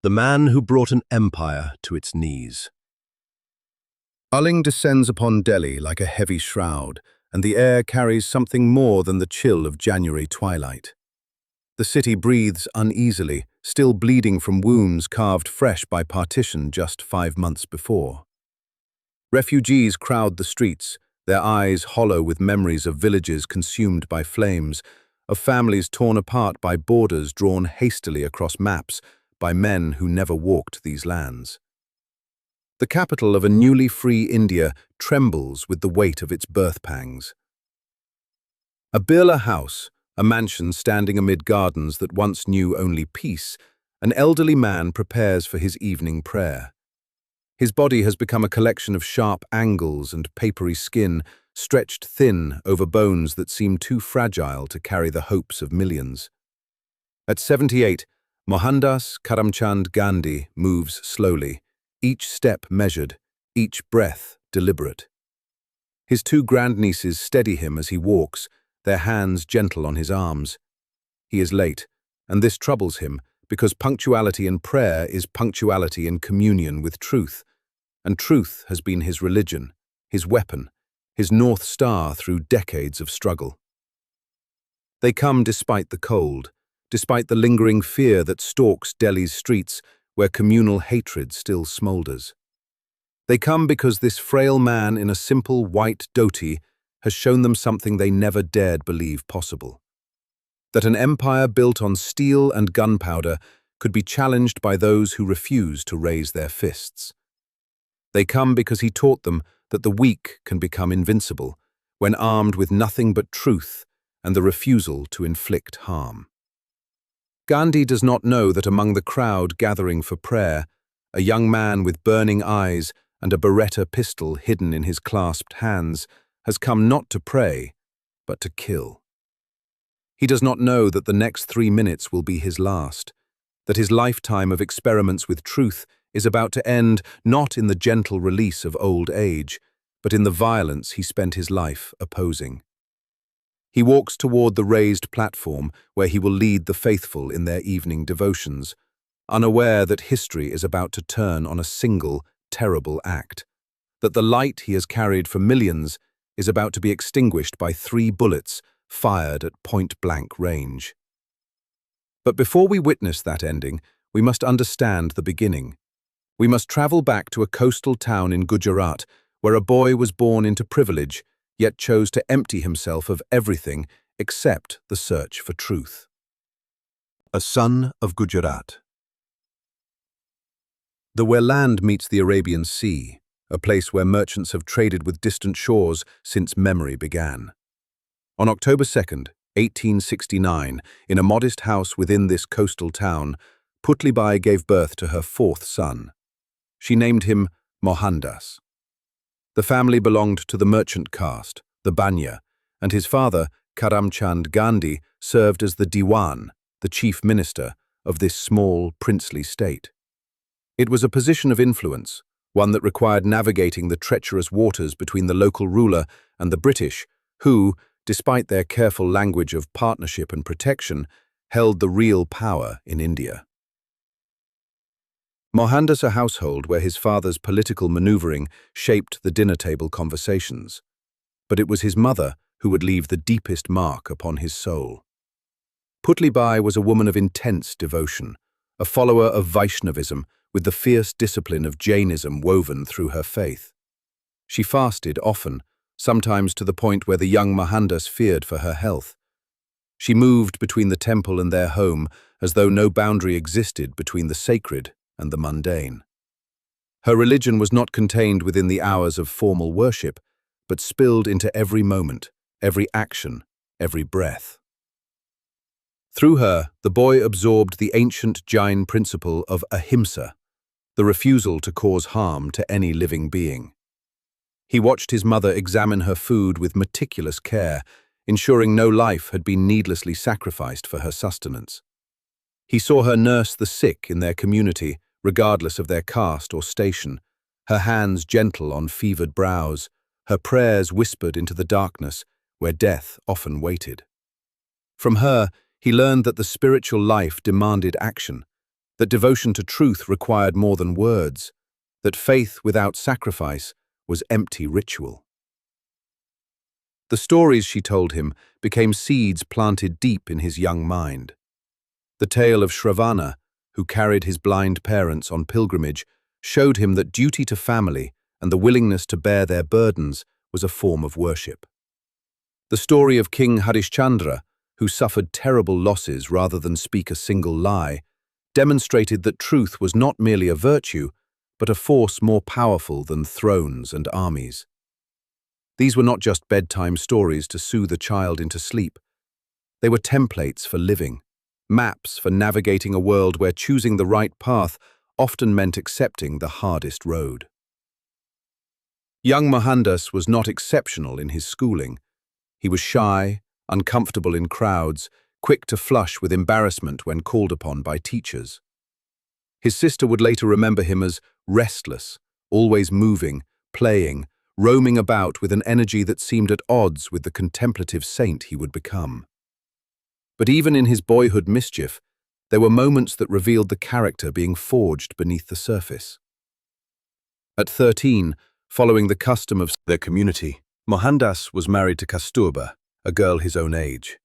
The man who brought an empire to its knees. Ulling descends upon Delhi like a heavy shroud, and the air carries something more than the chill of January twilight. The city breathes uneasily, still bleeding from wounds carved fresh by partition just 5 months before. Refugees crowd the streets, their eyes hollow with memories of villages consumed by flames, of families torn apart by borders drawn hastily across maps by men who never walked these lands. The capital of a newly free India trembles with the weight of its birth pangs. A Birla house, a mansion standing amid gardens that once knew only peace, an elderly man prepares for his evening prayer. His body has become a collection of sharp angles and papery skin, stretched thin over bones that seem too fragile to carry the hopes of millions. At 78, Mohandas Karamchand Gandhi moves slowly, each step measured, each breath deliberate. His 2 grandnieces steady him as he walks, their hands gentle on his arms. He is late, and this troubles him because punctuality in prayer is punctuality in communion with truth, and truth has been his religion, his weapon, his North Star through decades of struggle. They come despite the cold, despite the lingering fear that stalks Delhi's streets where communal hatred still smoulders. They come because this frail man in a simple white dhoti has shown them something they never dared believe possible. That an empire built on steel and gunpowder could be challenged by those who refuse to raise their fists. They come because he taught them that the weak can become invincible when armed with nothing but truth and the refusal to inflict harm. Gandhi does not know that among the crowd gathering for prayer, a young man with burning eyes and a Beretta pistol hidden in his clasped hands has come not to pray, but to kill. He does not know that the next 3 minutes will be his last, that his lifetime of experiments with truth is about to end not in the gentle release of old age, but in the violence he spent his life opposing. He walks toward the raised platform where he will lead the faithful in their evening devotions, unaware that history is about to turn on a single, terrible act, that the light he has carried for millions is about to be extinguished by 3 bullets fired at point-blank range. But before we witness that ending, we must understand the beginning. We must travel back to a coastal town in Gujarat where a boy was born into privilege, yet chose to empty himself of everything except the search for truth. A son of Gujarat. Where land meets the Arabian Sea, a place where merchants have traded with distant shores since memory began. On October 2nd, 1869, in a modest house within this coastal town, Putlibai gave birth to her 4th son. She named him Mohandas. The family belonged to the merchant caste, the Banya, and his father, Karamchand Gandhi, served as the Diwan, the chief minister, of this small, princely state. It was a position of influence, one that required navigating the treacherous waters between the local ruler and the British, who, despite their careful language of partnership and protection, held the real power in India. Mohandas a household where his father's political maneuvering shaped the dinner table conversations. But it was his mother who would leave the deepest mark upon his soul. Putlibai was a woman of intense devotion, a follower of Vaishnavism with the fierce discipline of Jainism woven through her faith. She fasted often, sometimes to the point where the young Mohandas feared for her health. She moved between the temple and their home as though no boundary existed between the sacred and the mundane. Her religion was not contained within the hours of formal worship, but spilled into every moment, every action, every breath. Through her, the boy absorbed the ancient Jain principle of ahimsa, the refusal to cause harm to any living being. He watched his mother examine her food with meticulous care, ensuring no life had been needlessly sacrificed for her sustenance. He saw her nurse the sick in their community, regardless of their caste or station, her hands gentle on fevered brows, her prayers whispered into the darkness where death often waited. From her, he learned that the spiritual life demanded action, that devotion to truth required more than words, that faith without sacrifice was empty ritual. The stories she told him became seeds planted deep in his young mind. The tale of Shravana, who carried his blind parents on pilgrimage, showed him that duty to family and the willingness to bear their burdens was a form of worship. The story of King Harishchandra, who suffered terrible losses rather than speak a single lie, demonstrated that truth was not merely a virtue, but a force more powerful than thrones and armies. These were not just bedtime stories to soothe a child into sleep. They were templates for living, maps for navigating a world where choosing the right path often meant accepting the hardest road. Young Mohandas was not exceptional in his schooling. He was shy, uncomfortable in crowds, quick to flush with embarrassment when called upon by teachers. His sister would later remember him as restless, always moving, playing, roaming about with an energy that seemed at odds with the contemplative saint he would become. But even in his boyhood mischief, there were moments that revealed the character being forged beneath the surface. At 13, following the custom of their community, Mohandas was married to Kasturba, a girl his own age.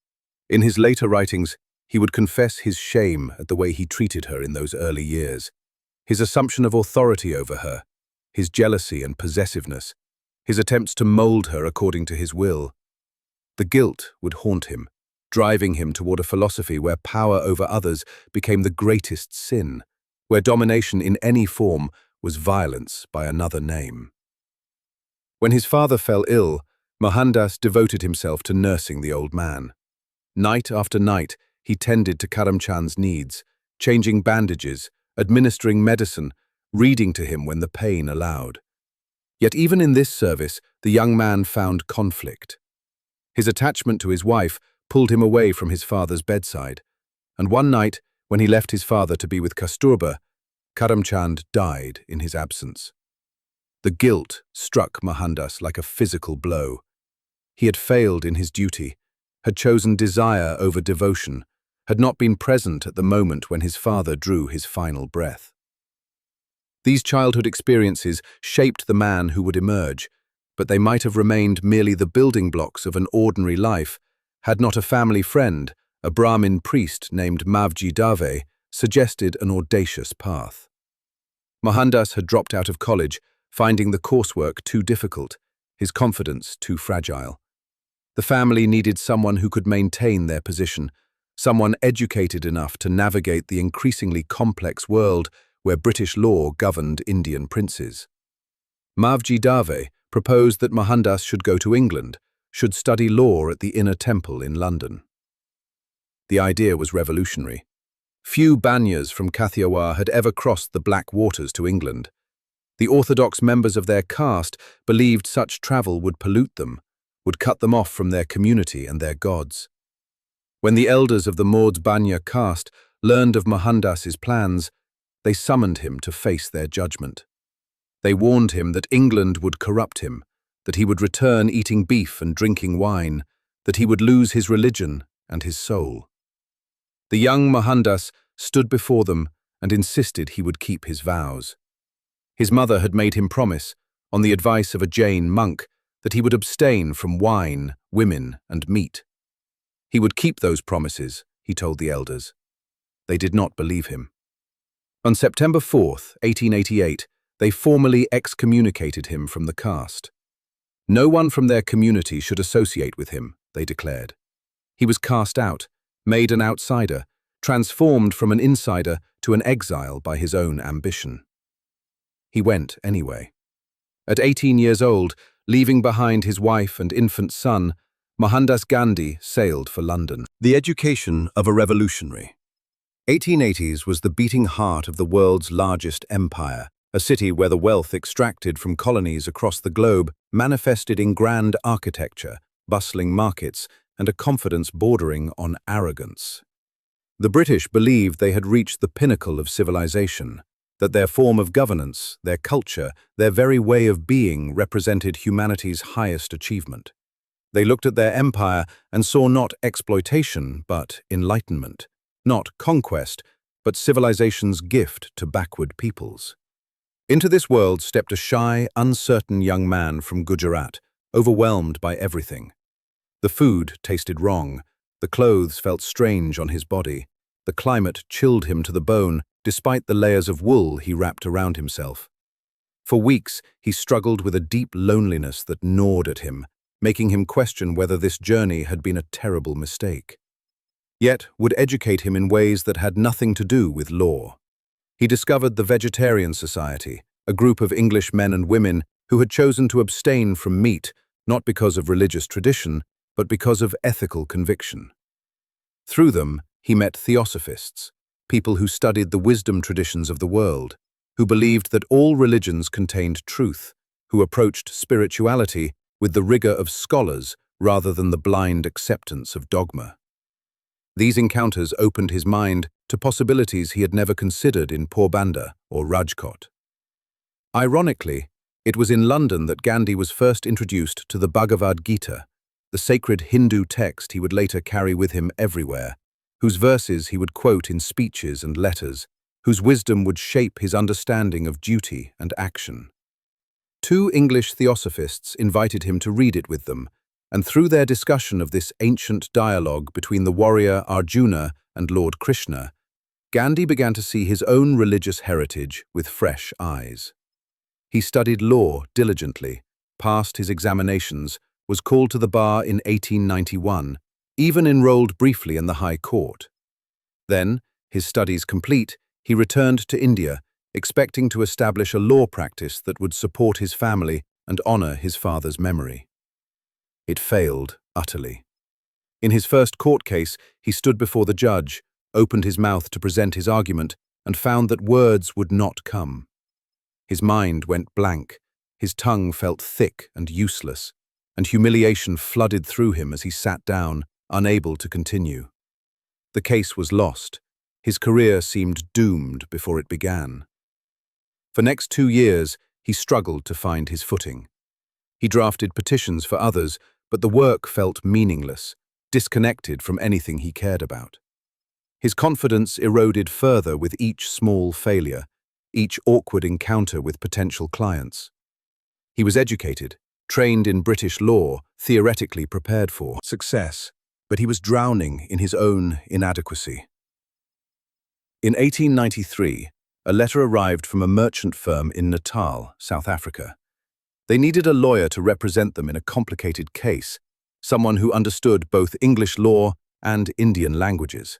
In his later writings, he would confess his shame at the way he treated her in those early years, his assumption of authority over her, his jealousy and possessiveness, his attempts to mold her according to his will. The guilt would haunt him, driving him toward a philosophy where power over others became the greatest sin, where domination in any form was violence by another name. When his father fell ill, Mohandas devoted himself to nursing the old man. Night after night, he tended to Karamchand's needs, changing bandages, administering medicine, reading to him when the pain allowed. Yet even in this service, the young man found conflict. His attachment to his wife pulled him away from his father's bedside, and one night, when he left his father to be with Kasturba, Karamchand died in his absence. The guilt struck Mohandas like a physical blow. He had failed in his duty, had chosen desire over devotion, had not been present at the moment when his father drew his final breath. These childhood experiences shaped the man who would emerge, but they might have remained merely the building blocks of an ordinary life had not a family friend, a Brahmin priest named Mavji Dave, suggested an audacious path. Mohandas had dropped out of college, finding the coursework too difficult, his confidence too fragile. The family needed someone who could maintain their position, someone educated enough to navigate the increasingly complex world where British law governed Indian princes. Mavji Dave proposed that Mohandas should go to England, should study law at the Inner Temple in London. The idea was revolutionary. Few Banyas from Kathiawar had ever crossed the Black Waters to England. The orthodox members of their caste believed such travel would pollute them, would cut them off from their community and their gods. When the elders of the Maud Banya caste learned of Mohandas's plans, they summoned him to face their judgment. They warned him that England would corrupt him, that he would return eating beef and drinking wine, that he would lose his religion and his soul. The young Mohandas stood before them and insisted he would keep his vows. His mother had made him promise, on the advice of a Jain monk, that he would abstain from wine, women, and meat. He would keep those promises, he told the elders. They did not believe him. On September 4th, 1888, they formally excommunicated him from the caste. No one from their community should associate with him, they declared. He was cast out, made an outsider, transformed from an insider to an exile by his own ambition. He went anyway. At 18 years old, leaving behind his wife and infant son, Mahatma Gandhi sailed for London. The education of a revolutionary. 1880s was the beating heart of the world's largest empire, a city where the wealth extracted from colonies across the globe manifested in grand architecture, bustling markets, and a confidence bordering on arrogance. The British believed they had reached the pinnacle of civilization, that their form of governance, their culture, their very way of being represented humanity's highest achievement. They looked at their empire and saw not exploitation, but enlightenment, not conquest, but civilization's gift to backward peoples. Into this world stepped a shy, uncertain young man from Gujarat, overwhelmed by everything. The food tasted wrong, the clothes felt strange on his body, the climate chilled him to the bone despite the layers of wool he wrapped around himself. For weeks, he struggled with a deep loneliness that gnawed at him, making him question whether this journey had been a terrible mistake. Yet would educate him in ways that had nothing to do with law. He discovered the Vegetarian Society, a group of English men and women who had chosen to abstain from meat, not because of religious tradition, but because of ethical conviction. Through them, he met theosophists, people who studied the wisdom traditions of the world, who believed that all religions contained truth, who approached spirituality with the rigor of scholars rather than the blind acceptance of dogma. These encounters opened his mind to possibilities he had never considered in Porbandar or Rajkot. Ironically, it was in London that Gandhi was first introduced to the Bhagavad Gita, the sacred Hindu text he would later carry with him everywhere, whose verses he would quote in speeches and letters, whose wisdom would shape his understanding of duty and action. Two English theosophists invited him to read it with them, and through their discussion of this ancient dialogue between the warrior Arjuna and Lord Krishna, Gandhi began to see his own religious heritage with fresh eyes. He studied law diligently, passed his examinations, was called to the bar in 1891, even enrolled briefly in the High Court. Then, his studies complete, he returned to India, expecting to establish a law practice that would support his family and honor his father's memory. It failed utterly. In his first court case, he stood before the judge, opened his mouth to present his argument, and found that words would not come. His mind went blank, his tongue felt thick and useless, and humiliation flooded through him as he sat down, unable to continue. The case was lost. His career seemed doomed before it began. For next 2 years, he struggled to find his footing. He drafted petitions for others, but the work felt meaningless, disconnected from anything he cared about. His confidence eroded further with each small failure, each awkward encounter with potential clients. He was educated, trained in British law, theoretically prepared for success, but he was drowning in his own inadequacy. In 1893, a letter arrived from a merchant firm in Natal, South Africa. They needed a lawyer to represent them in a complicated case, someone who understood both English law and Indian languages.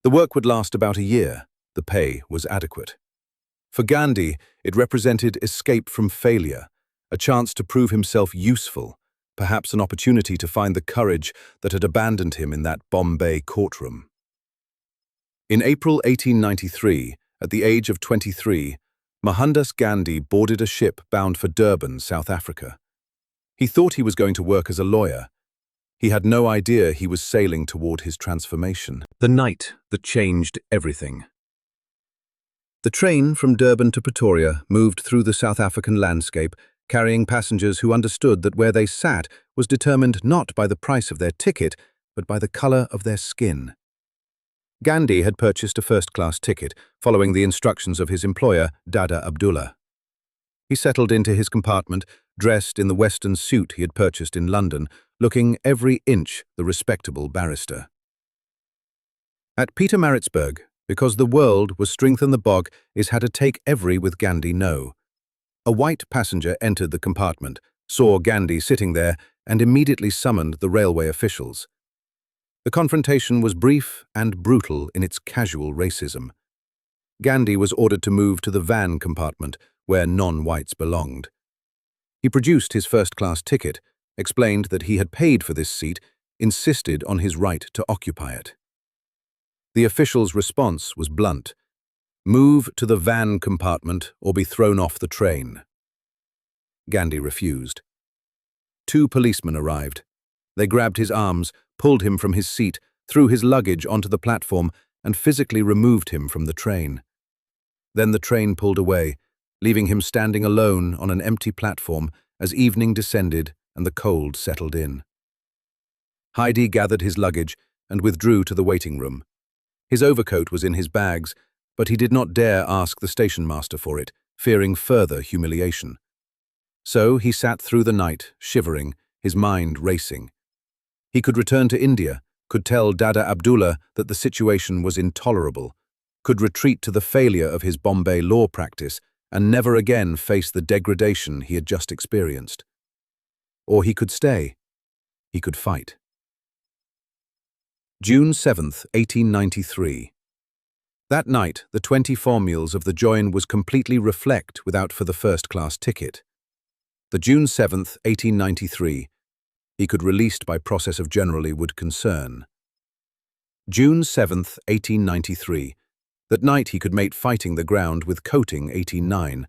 The work would last about a year. The pay was adequate. For Gandhi, it represented escape from failure, a chance to prove himself useful, perhaps an opportunity to find the courage that had abandoned him in that Bombay courtroom. In April 1893, at the age of 23, Mohandas Gandhi boarded a ship bound for Durban, South Africa. He thought he was going to work as a lawyer. He had no idea he was sailing toward his transformation. The night that changed everything. The train from Durban to Pretoria moved through the South African landscape, carrying passengers who understood that where they sat was determined not by the price of their ticket, but by the color of their skin. Gandhi had purchased a first-class ticket, following the instructions of his employer, Dada Abdullah. He settled into his compartment, dressed in the Western suit he had purchased in London, looking every inch the respectable barrister. At Pietermaritzburg, because the world was strengthen the bog is had to take every with Gandhi no. A white passenger entered the compartment, saw Gandhi sitting there, and immediately summoned the railway officials. The confrontation was brief and brutal in its casual racism. Gandhi was ordered to move to the van compartment, where non-whites belonged. He produced his first-class ticket, explained that he had paid for this seat, insisted on his right to occupy it. The official's response was blunt: "Move to the van compartment or be thrown off the train." Gandhi refused. 2 policemen arrived. They grabbed his arms, pulled him from his seat, threw his luggage onto the platform, and physically removed him from the train. Then the train pulled away, leaving him standing alone on an empty platform as evening descended and the cold settled in. Heidi gathered his luggage and withdrew to the waiting room. His overcoat was in his bags, but he did not dare ask the station master for it, fearing further humiliation. So he sat through the night, shivering, his mind racing. He could return to India, could tell Dada Abdullah that the situation was intolerable, could retreat to the failure of his Bombay law practice and never again face the degradation he had just experienced. Or he could stay. He could fight. June 7th, 1893. That night, the 20 formules of the join was completely reflect without for the first-class ticket. The June 7th, 1893, he could released by process of generally would concern. June 7th, 1893, that night he could mate fighting the ground with coating 1809.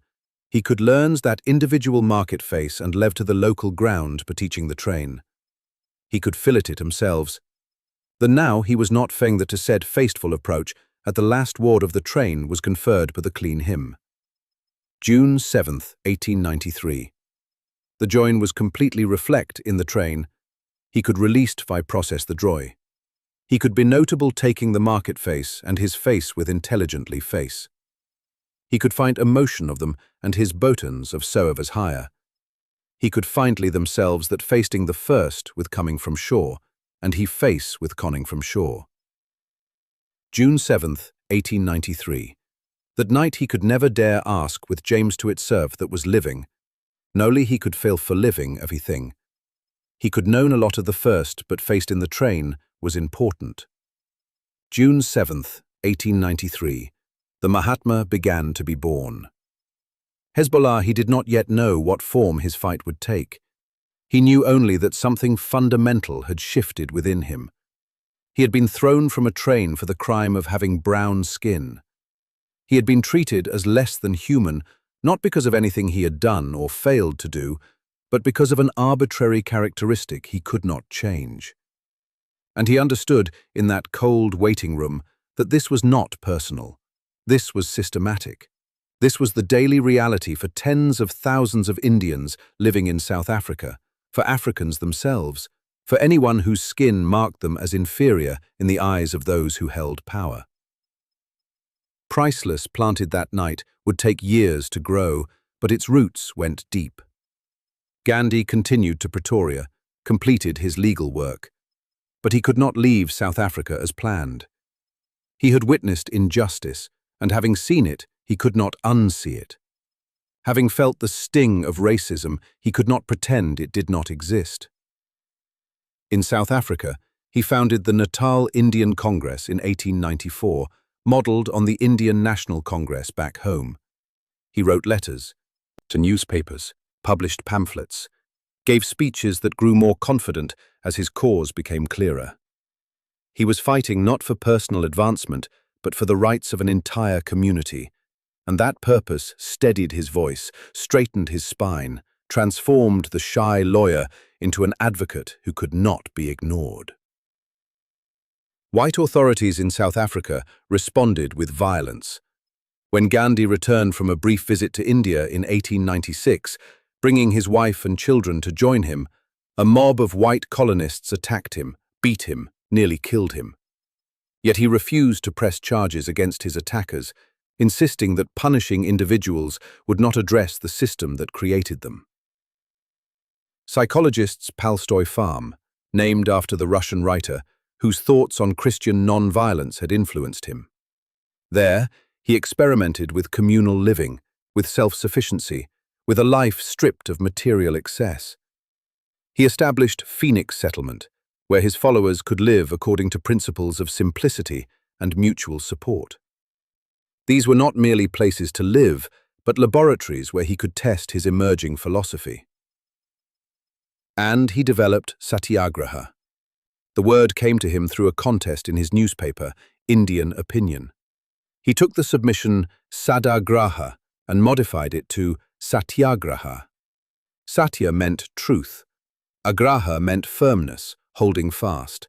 He could learns that individual market face and lev to the local ground per teaching the train. He could fillet it himself. The now he was not feng that to said faceful approach at the last ward of the train was conferred by the clean him. June 7th, 1893. The join was completely reflect in the train. He could released by process the droy. He could be notable taking the market face and his face with intelligently face. He could find emotion of them and his botons of so of as higher. He could findly themselves that facing the first with coming from shore, and he face with conning from shore. June 7th, 1893. That night he could never dare ask with James to itself that was living. Noli he could fail for living of he thing. He could known a lot of the first, but faced in the train was important. June 7th, 1893. The Mahatma began to be born. Hezbollah he did not yet know what form his fight would take. He knew only that something fundamental had shifted within him. He had been thrown from a train for the crime of having brown skin. He had been treated as less than human, not because of anything he had done or failed to do, but because of an arbitrary characteristic he could not change. And he understood, in that cold waiting room, that this was not personal. This was systematic. This was the daily reality for tens of thousands of Indians living in South Africa, for Africans themselves, for anyone whose skin marked them as inferior in the eyes of those who held power. Priceless, planted that night, would take years to grow, but its roots went deep. Gandhi continued to Pretoria, completed his legal work. But he could not leave South Africa as planned. He had witnessed injustice, and having seen it, he could not unsee it. Having felt the sting of racism, he could not pretend it did not exist. In South Africa, he founded the Natal Indian Congress in 1894, modelled on the Indian National Congress back home. He wrote letters to newspapers, published pamphlets, gave speeches that grew more confident as his cause became clearer. He was fighting not for personal advancement, but for the rights of an entire community, and that purpose steadied his voice, straightened his spine, transformed the shy lawyer into an advocate who could not be ignored. White authorities in South Africa responded with violence. When Gandhi returned from a brief visit to India in 1896, bringing his wife and children to join him, a mob of white colonists attacked him, beat him, nearly killed him. Yet he refused to press charges against his attackers, insisting that punishing individuals would not address the system that created them. Psychologist's Tolstoy Farm, named after the Russian writer, whose thoughts on Christian non-violence had influenced him. There, he experimented with communal living, with self-sufficiency, with a life stripped of material excess. He established Phoenix Settlement, where his followers could live according to principles of simplicity and mutual support. These were not merely places to live, but laboratories where he could test his emerging philosophy. And he developed satyagraha. The word came to him through a contest in his newspaper, Indian Opinion. He took the submission sadagraha and modified it to satyagraha. Satya meant truth. Agraha meant firmness, holding fast.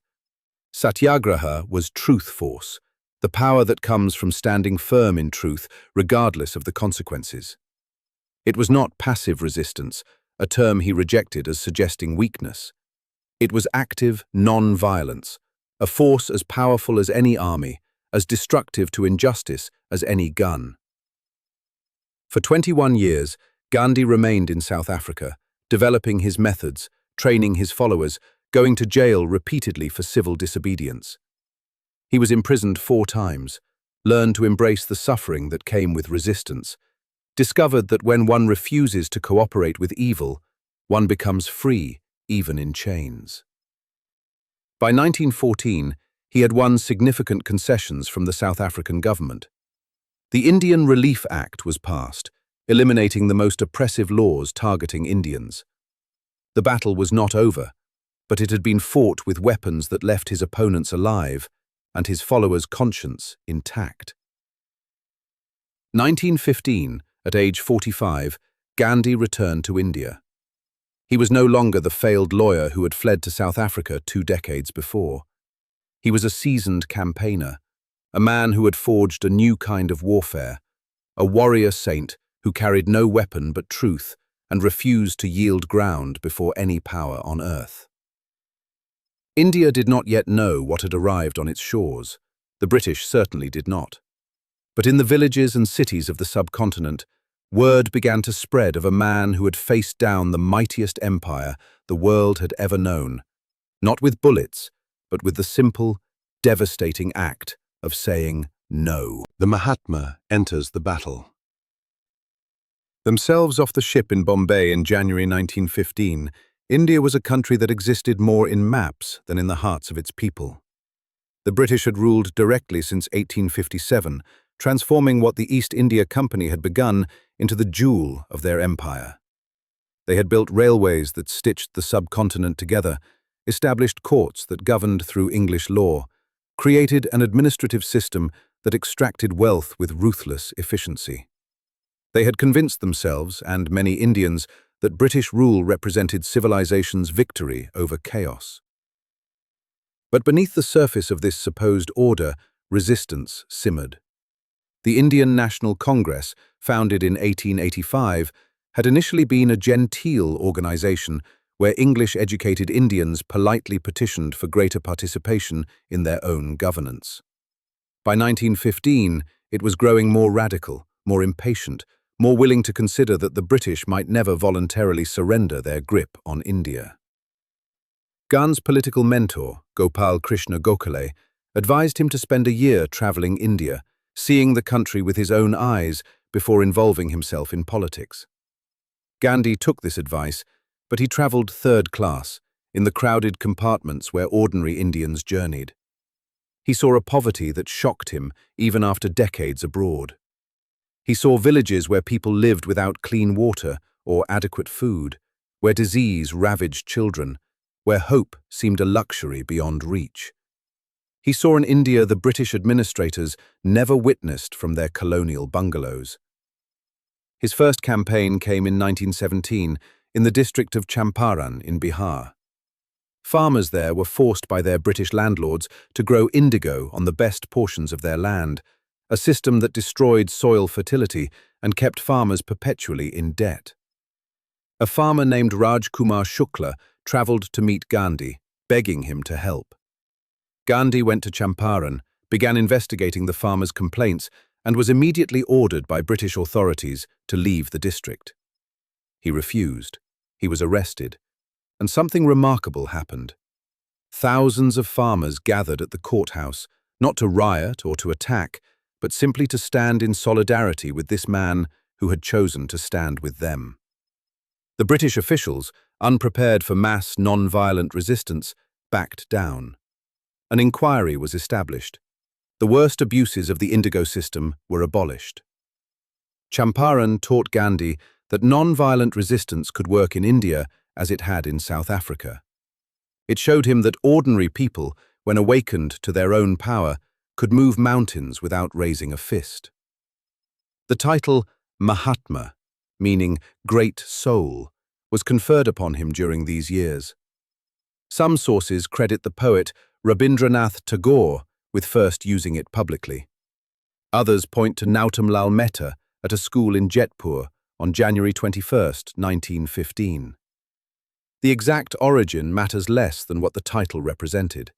Satyagraha was truth force, the power that comes from standing firm in truth regardless of the consequences. It was not passive resistance, a term he rejected as suggesting weakness. It was active non-violence, a force as powerful as any army, as destructive to injustice as any gun. For 21 years, Gandhi remained in South Africa, developing his methods, training his followers, going to jail repeatedly for civil disobedience. He was imprisoned 4 times, learned to embrace the suffering that came with resistance, discovered that when one refuses to cooperate with evil, one becomes free, even in chains. By 1914, he had won significant concessions from the South African government. The Indian Relief Act was passed, eliminating the most oppressive laws targeting Indians. The battle was not over, but it had been fought with weapons that left his opponents alive and his followers' conscience intact. 1915, at age 45, Gandhi returned to India. He was no longer the failed lawyer who had fled to South Africa 2 decades before. He was a seasoned campaigner, a man who had forged a new kind of warfare, a warrior saint who carried no weapon but truth and refused to yield ground before any power on earth. India did not yet know what had arrived on its shores. The British certainly did not. But in the villages and cities of the subcontinent, word began to spread of a man who had faced down the mightiest empire the world had ever known, not with bullets, but with the simple, devastating act of saying no. The Mahatma enters the battle. Themselves off the ship in Bombay in January 1915, India was a country that existed more in maps than in the hearts of its people. The British had ruled directly since 1857, transforming what the East India Company had begun into the jewel of their empire. They had built railways that stitched the subcontinent together, established courts that governed through English law, created an administrative system that extracted wealth with ruthless efficiency. They had convinced themselves, and many Indians, that British rule represented civilization's victory over chaos. But beneath the surface of this supposed order, resistance simmered. The Indian National Congress, founded in 1885, had initially been a genteel organization where English-educated Indians politely petitioned for greater participation in their own governance. By 1915, it was growing more radical, more impatient, more willing to consider that the British might never voluntarily surrender their grip on India. Gandhi's political mentor, Gopal Krishna Gokhale, advised him to spend a year traveling India, seeing the country with his own eyes before involving himself in politics. Gandhi took this advice, but he traveled third class, in the crowded compartments where ordinary Indians journeyed. He saw a poverty that shocked him even after decades abroad. He saw villages where people lived without clean water or adequate food, where disease ravaged children, where hope seemed a luxury beyond reach. He saw an India the British administrators never witnessed from their colonial bungalows. His first campaign came in 1917 in the district of Champaran in Bihar. Farmers there were forced by their British landlords to grow indigo on the best portions of their land, a system that destroyed soil fertility and kept farmers perpetually in debt. A farmer named Raj Kumar Shukla travelled to meet Gandhi, begging him to help. Gandhi went to Champaran, began investigating the farmers' complaints, and was immediately ordered by British authorities to leave the district. He refused. He was arrested. And something remarkable happened. Thousands of farmers gathered at the courthouse, not to riot or to attack, but simply to stand in solidarity with this man who had chosen to stand with them. The British officials, unprepared for mass non-violent resistance, backed down. An inquiry was established. The worst abuses of the indigo system were abolished. Champaran taught Gandhi that non-violent resistance could work in India as it had in South Africa. It showed him that ordinary people, when awakened to their own power, could move mountains without raising a fist. The title Mahatma, meaning great soul, was conferred upon him during these years. Some sources credit the poet Rabindranath Tagore with first using it publicly. Others point to Nautam Lal Mehta at a school in Jetpur on January 21, 1915. The exact origin matters less than what the title represented.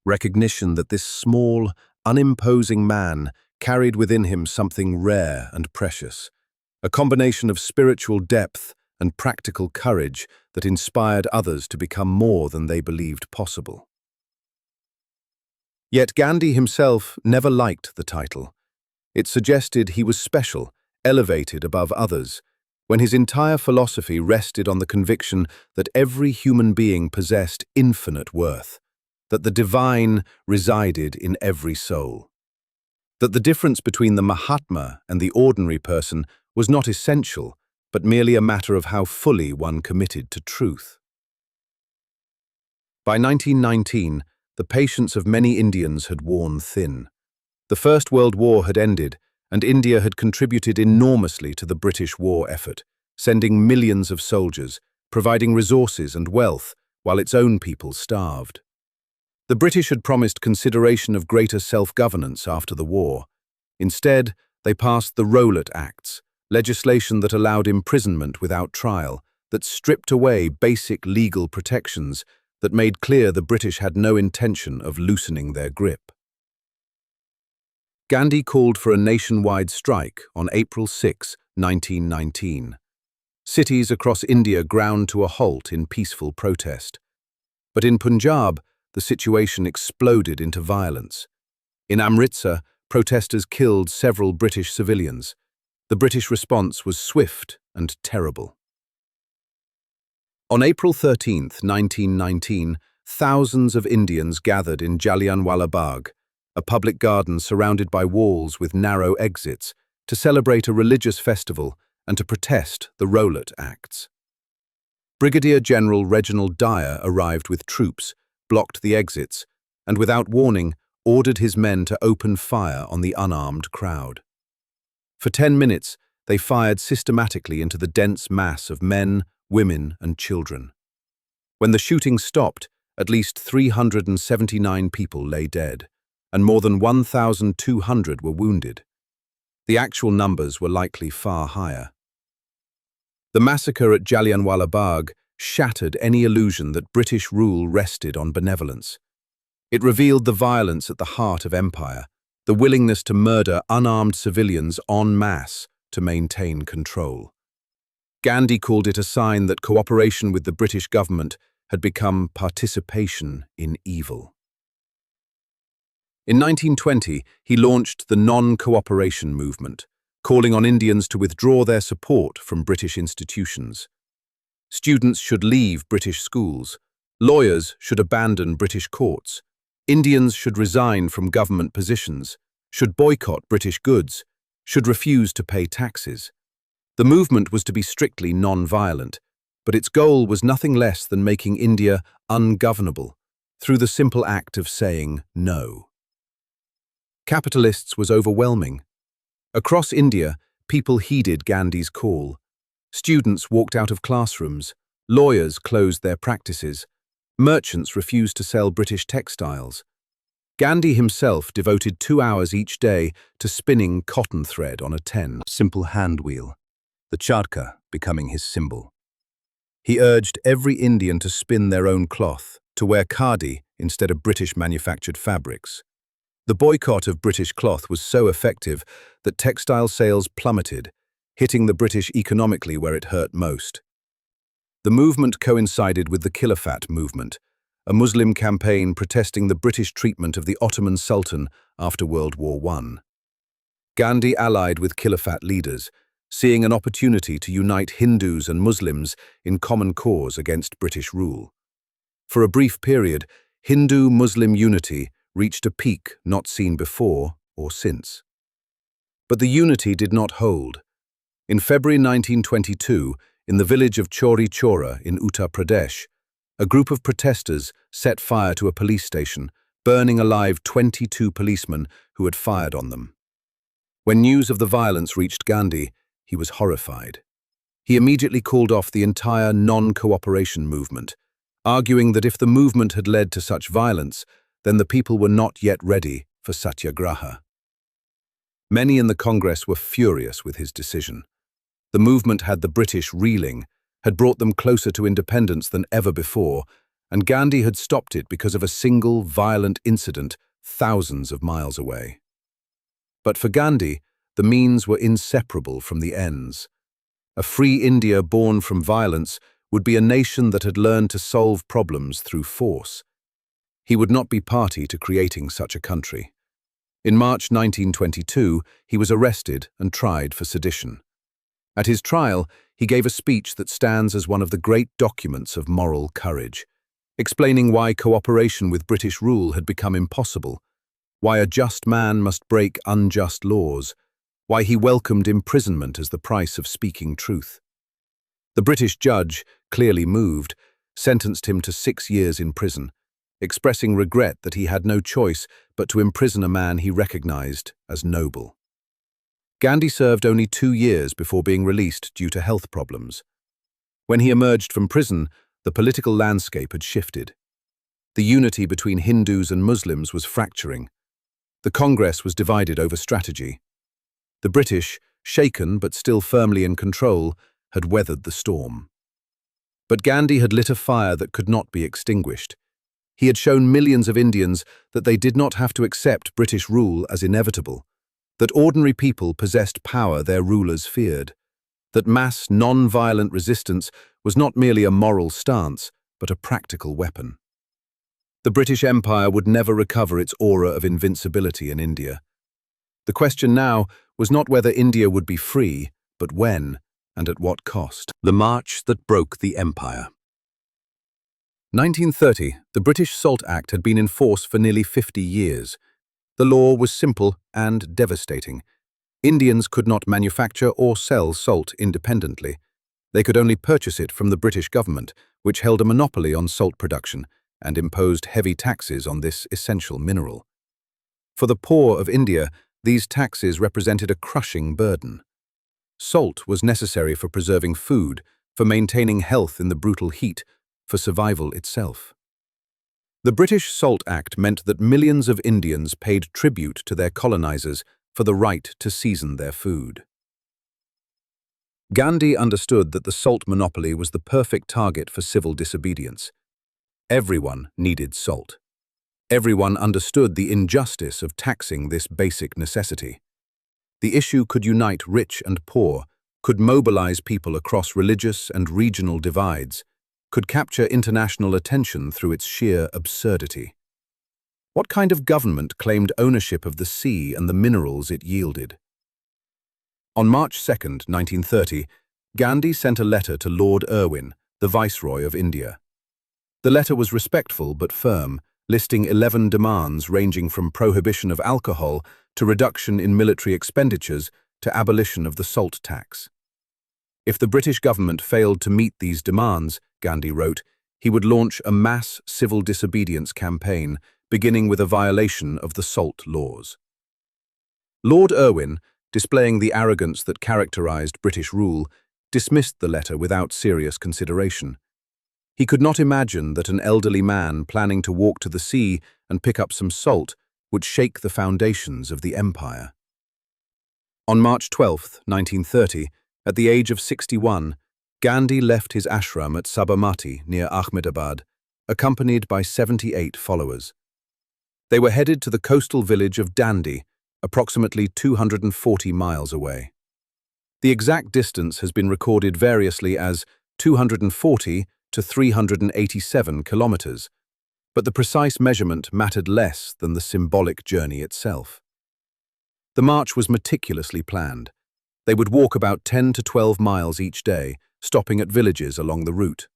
Recognition that this small, unimposing man carried within him something rare and precious, a combination of spiritual depth and practical courage that inspired others to become more than they believed possible. Yet Gandhi himself never liked the title. It suggested he was special, elevated above others, when his entire philosophy rested on the conviction that every human being possessed infinite worth, that the divine resided in every soul, that the difference between the Mahatma and the ordinary person was not essential, but merely a matter of how fully one committed to truth. By 1919, the patience of many Indians had worn thin. The First World War had ended, and India had contributed enormously to the British war effort, sending millions of soldiers, providing resources and wealth, while its own people starved. The British had promised consideration of greater self-governance after the war. Instead, they passed the Rowlatt Acts, legislation that allowed imprisonment without trial, that stripped away basic legal protections, that made clear the British had no intention of loosening their grip. Gandhi called for a nationwide strike on April 6, 1919. Cities across India ground to a halt in peaceful protest. But in Punjab, the situation exploded into violence. In Amritsar, protesters killed several British civilians. The British response was swift and terrible. On April 13, 1919, thousands of Indians gathered in Jallianwala Bagh, a public garden surrounded by walls with narrow exits, to celebrate a religious festival and to protest the Rowlatt Acts. Brigadier General Reginald Dyer arrived with troops, blocked the exits, and without warning ordered his men to open fire on the unarmed crowd. For 10 minutes, they fired systematically into the dense mass of men, women, and children. When the shooting stopped, at least 379 people lay dead, and more than 1,200 were wounded. The actual numbers were likely far higher. The massacre at Jallianwala Bagh shattered any illusion that British rule rested on benevolence. It revealed the violence at the heart of empire, the willingness to murder unarmed civilians en masse to maintain control. Gandhi called it a sign that cooperation with the British government had become participation in evil. In 1920, he launched the non-cooperation movement, calling on Indians to withdraw their support from British institutions. Students should leave British schools. Lawyers should abandon British courts. Indians should resign from government positions, should boycott British goods, should refuse to pay taxes. The movement was to be strictly non-violent, but its goal was nothing less than making India ungovernable through the simple act of saying no. Capitalists was overwhelming. Across India, people heeded Gandhi's call. Students walked out of classrooms, lawyers closed their practices, merchants refused to sell British textiles. Gandhi himself devoted 2 hours each day to spinning cotton thread on a simple hand wheel, the charkha becoming his symbol. He urged every Indian to spin their own cloth, to wear khadi instead of British-manufactured fabrics. The boycott of British cloth was so effective that textile sales plummeted, hitting the British economically where it hurt most. The movement coincided with the Khilafat movement, a Muslim campaign protesting the British treatment of the Ottoman Sultan after World War I. Gandhi allied with Khilafat leaders, seeing an opportunity to unite Hindus and Muslims in common cause against British rule. For a brief period, Hindu-Muslim unity reached a peak not seen before or since. But the unity did not hold. In February 1922, in the village of Chauri Chaura in Uttar Pradesh, a group of protesters set fire to a police station, burning alive 22 policemen who had fired on them. When news of the violence reached Gandhi, he was horrified. He immediately called off the entire non-cooperation movement, arguing that if the movement had led to such violence, then the people were not yet ready for satyagraha. Many in the Congress were furious with his decision. The movement had the British reeling, had brought them closer to independence than ever before, and Gandhi had stopped it because of a single violent incident thousands of miles away. But for Gandhi, the means were inseparable from the ends. A free India born from violence would be a nation that had learned to solve problems through force. He would not be party to creating such a country. In March 1922, he was arrested and tried for sedition. At his trial, he gave a speech that stands as one of the great documents of moral courage, explaining why cooperation with British rule had become impossible, why a just man must break unjust laws, why he welcomed imprisonment as the price of speaking truth. The British judge, clearly moved, sentenced him to 6 years in prison, expressing regret that he had no choice but to imprison a man he recognized as noble. Gandhi served only 2 years before being released due to health problems. When he emerged from prison, the political landscape had shifted. The unity between Hindus and Muslims was fracturing. The Congress was divided over strategy. The British, shaken but still firmly in control, had weathered the storm. But Gandhi had lit a fire that could not be extinguished. He had shown millions of Indians that they did not have to accept British rule as inevitable, that ordinary people possessed power their rulers feared, that mass non-violent resistance was not merely a moral stance, but a practical weapon. The British Empire would never recover its aura of invincibility in India. The question now was not whether India would be free, but when and at what cost. The march that broke the empire. 1930, the British Salt Act had been in force for nearly 50 years. The law was simple and devastating. Indians could not manufacture or sell salt independently. They could only purchase it from the British government, which held a monopoly on salt production and imposed heavy taxes on this essential mineral. For the poor of India, these taxes represented a crushing burden. Salt was necessary for preserving food, for maintaining health in the brutal heat, for survival itself. The British Salt Act meant that millions of Indians paid tribute to their colonizers for the right to season their food. Gandhi understood that the salt monopoly was the perfect target for civil disobedience. Everyone needed salt. Everyone understood the injustice of taxing this basic necessity. The issue could unite rich and poor, could mobilize people across religious and regional divides, could capture international attention through its sheer absurdity. What kind of government claimed ownership of the sea and the minerals it yielded? On March 2, 1930, Gandhi sent a letter to Lord Irwin, the Viceroy of India. The letter was respectful but firm, listing 11 demands ranging from prohibition of alcohol to reduction in military expenditures to abolition of the salt tax. If the British government failed to meet these demands, Gandhi wrote, he would launch a mass civil disobedience campaign, beginning with a violation of the salt laws. Lord Irwin, displaying the arrogance that characterized British rule, dismissed the letter without serious consideration. He could not imagine that an elderly man planning to walk to the sea and pick up some salt would shake the foundations of the empire. On March 12, 1930, at the age of 61, Gandhi left his ashram at Sabarmati near Ahmedabad, accompanied by 78 followers. They were headed to the coastal village of Dandi, approximately 240 miles away. The exact distance has been recorded variously as 240 to 387 kilometers, but the precise measurement mattered less than the symbolic journey itself. The march was meticulously planned. They would walk about 10 to 12 miles each day, stopping at villages along the route.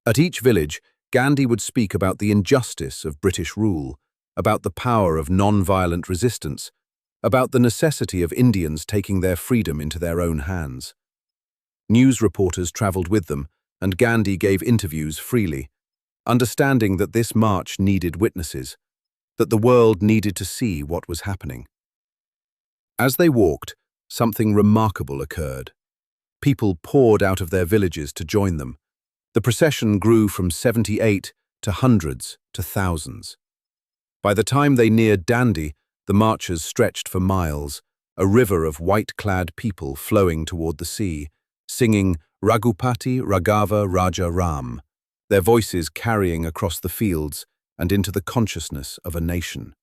At each village, Gandhi would speak about the injustice of British rule, about the power of non-violent resistance, about the necessity of Indians taking their freedom into their own hands. News reporters traveled with them, and Gandhi gave interviews freely, understanding that this march needed witnesses, that the world needed to see what was happening. As they walked, something remarkable occurred. People poured out of their villages to join them. The procession grew from 78 to hundreds to thousands. By the time they neared Dandi, the marchers stretched for miles, a river of white-clad people flowing toward the sea, singing Raghupati Raghava Raja Ram, their voices carrying across the fields and into the consciousness of a nation.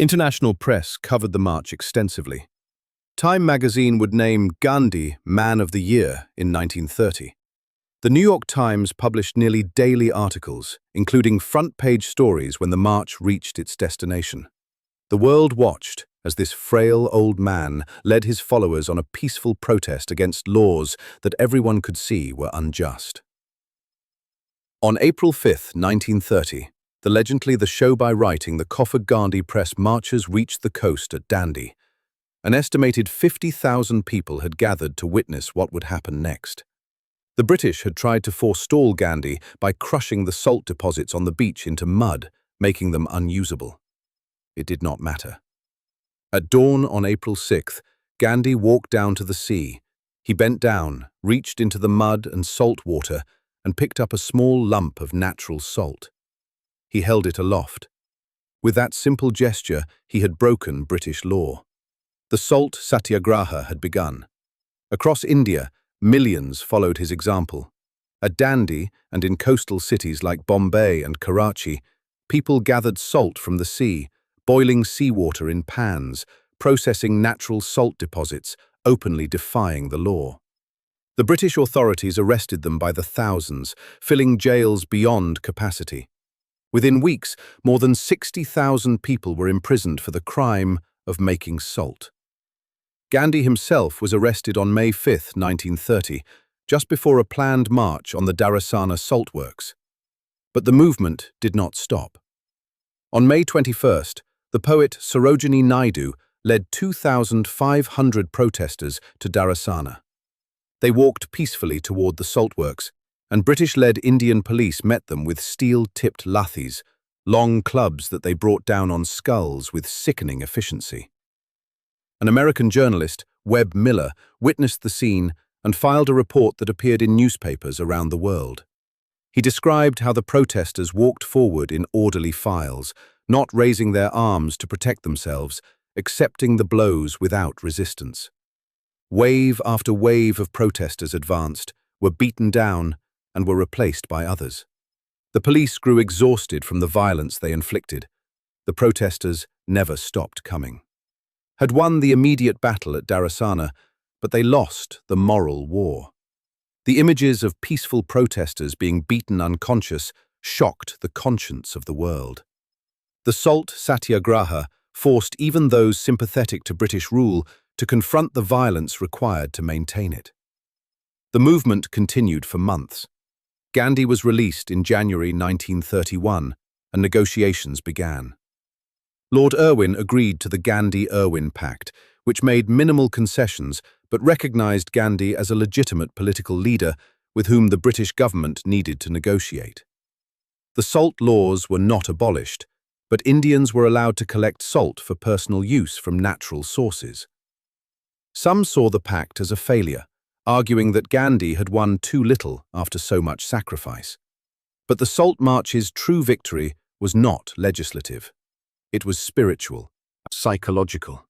International press covered the march extensively. Time magazine would name Gandhi Man of the Year in 1930. The New York Times published nearly daily articles, including front-page stories when the march reached its destination. The world watched as this frail old man led his followers on a peaceful protest against laws that everyone could see were unjust. On April 5, 1930, the show by writing the Coffer Gandhi press marchers reached the coast at Dandi. An estimated 50,000 people had gathered to witness what would happen next. The British had tried to forestall Gandhi by crushing the salt deposits on the beach into mud, making them unusable. It did not matter. At dawn on April 6th, Gandhi walked down to the sea. He bent down, reached into the mud and salt water, and picked up a small lump of natural salt. He held it aloft. With that simple gesture, he had broken British law. The salt satyagraha had begun. Across India, millions followed his example. At Dandi and in coastal cities like Bombay and Karachi, people gathered salt from the sea, boiling seawater in pans, processing natural salt deposits, openly defying the law. The British authorities arrested them by the thousands, filling jails beyond capacity. Within weeks, more than 60,000 people were imprisoned for the crime of making salt. Gandhi himself was arrested on May 5, 1930, just before a planned march on the Darasana salt works. But the movement did not stop. On May 21st, the poet Sarojini Naidu led 2,500 protesters to Darasana. They walked peacefully toward the salt works, and British-led Indian police met them with steel-tipped lathis, long clubs that they brought down on skulls with sickening efficiency. An American journalist, Webb Miller, witnessed the scene and filed a report that appeared in newspapers around the world. He described how the protesters walked forward in orderly files, not raising their arms to protect themselves, accepting the blows without resistance. Wave after wave of protesters advanced, were beaten down, and were replaced by others. The police grew exhausted from the violence they inflicted. The protesters never stopped coming. Had won the immediate battle at Darasana, but they lost the moral war. The images of peaceful protesters being beaten unconscious shocked the conscience of the world. The salt satyagraha forced even those sympathetic to British rule to confront the violence required to maintain it. The movement continued for months. Gandhi was released in January 1931, and negotiations began. Lord Irwin agreed to the Gandhi-Irwin Pact, which made minimal concessions but recognized Gandhi as a legitimate political leader with whom the British government needed to negotiate. The salt laws were not abolished, but Indians were allowed to collect salt for personal use from natural sources. Some saw the pact as a failure, arguing that Gandhi had won too little after so much sacrifice. But the Salt March's true victory was not legislative. It was spiritual, psychological.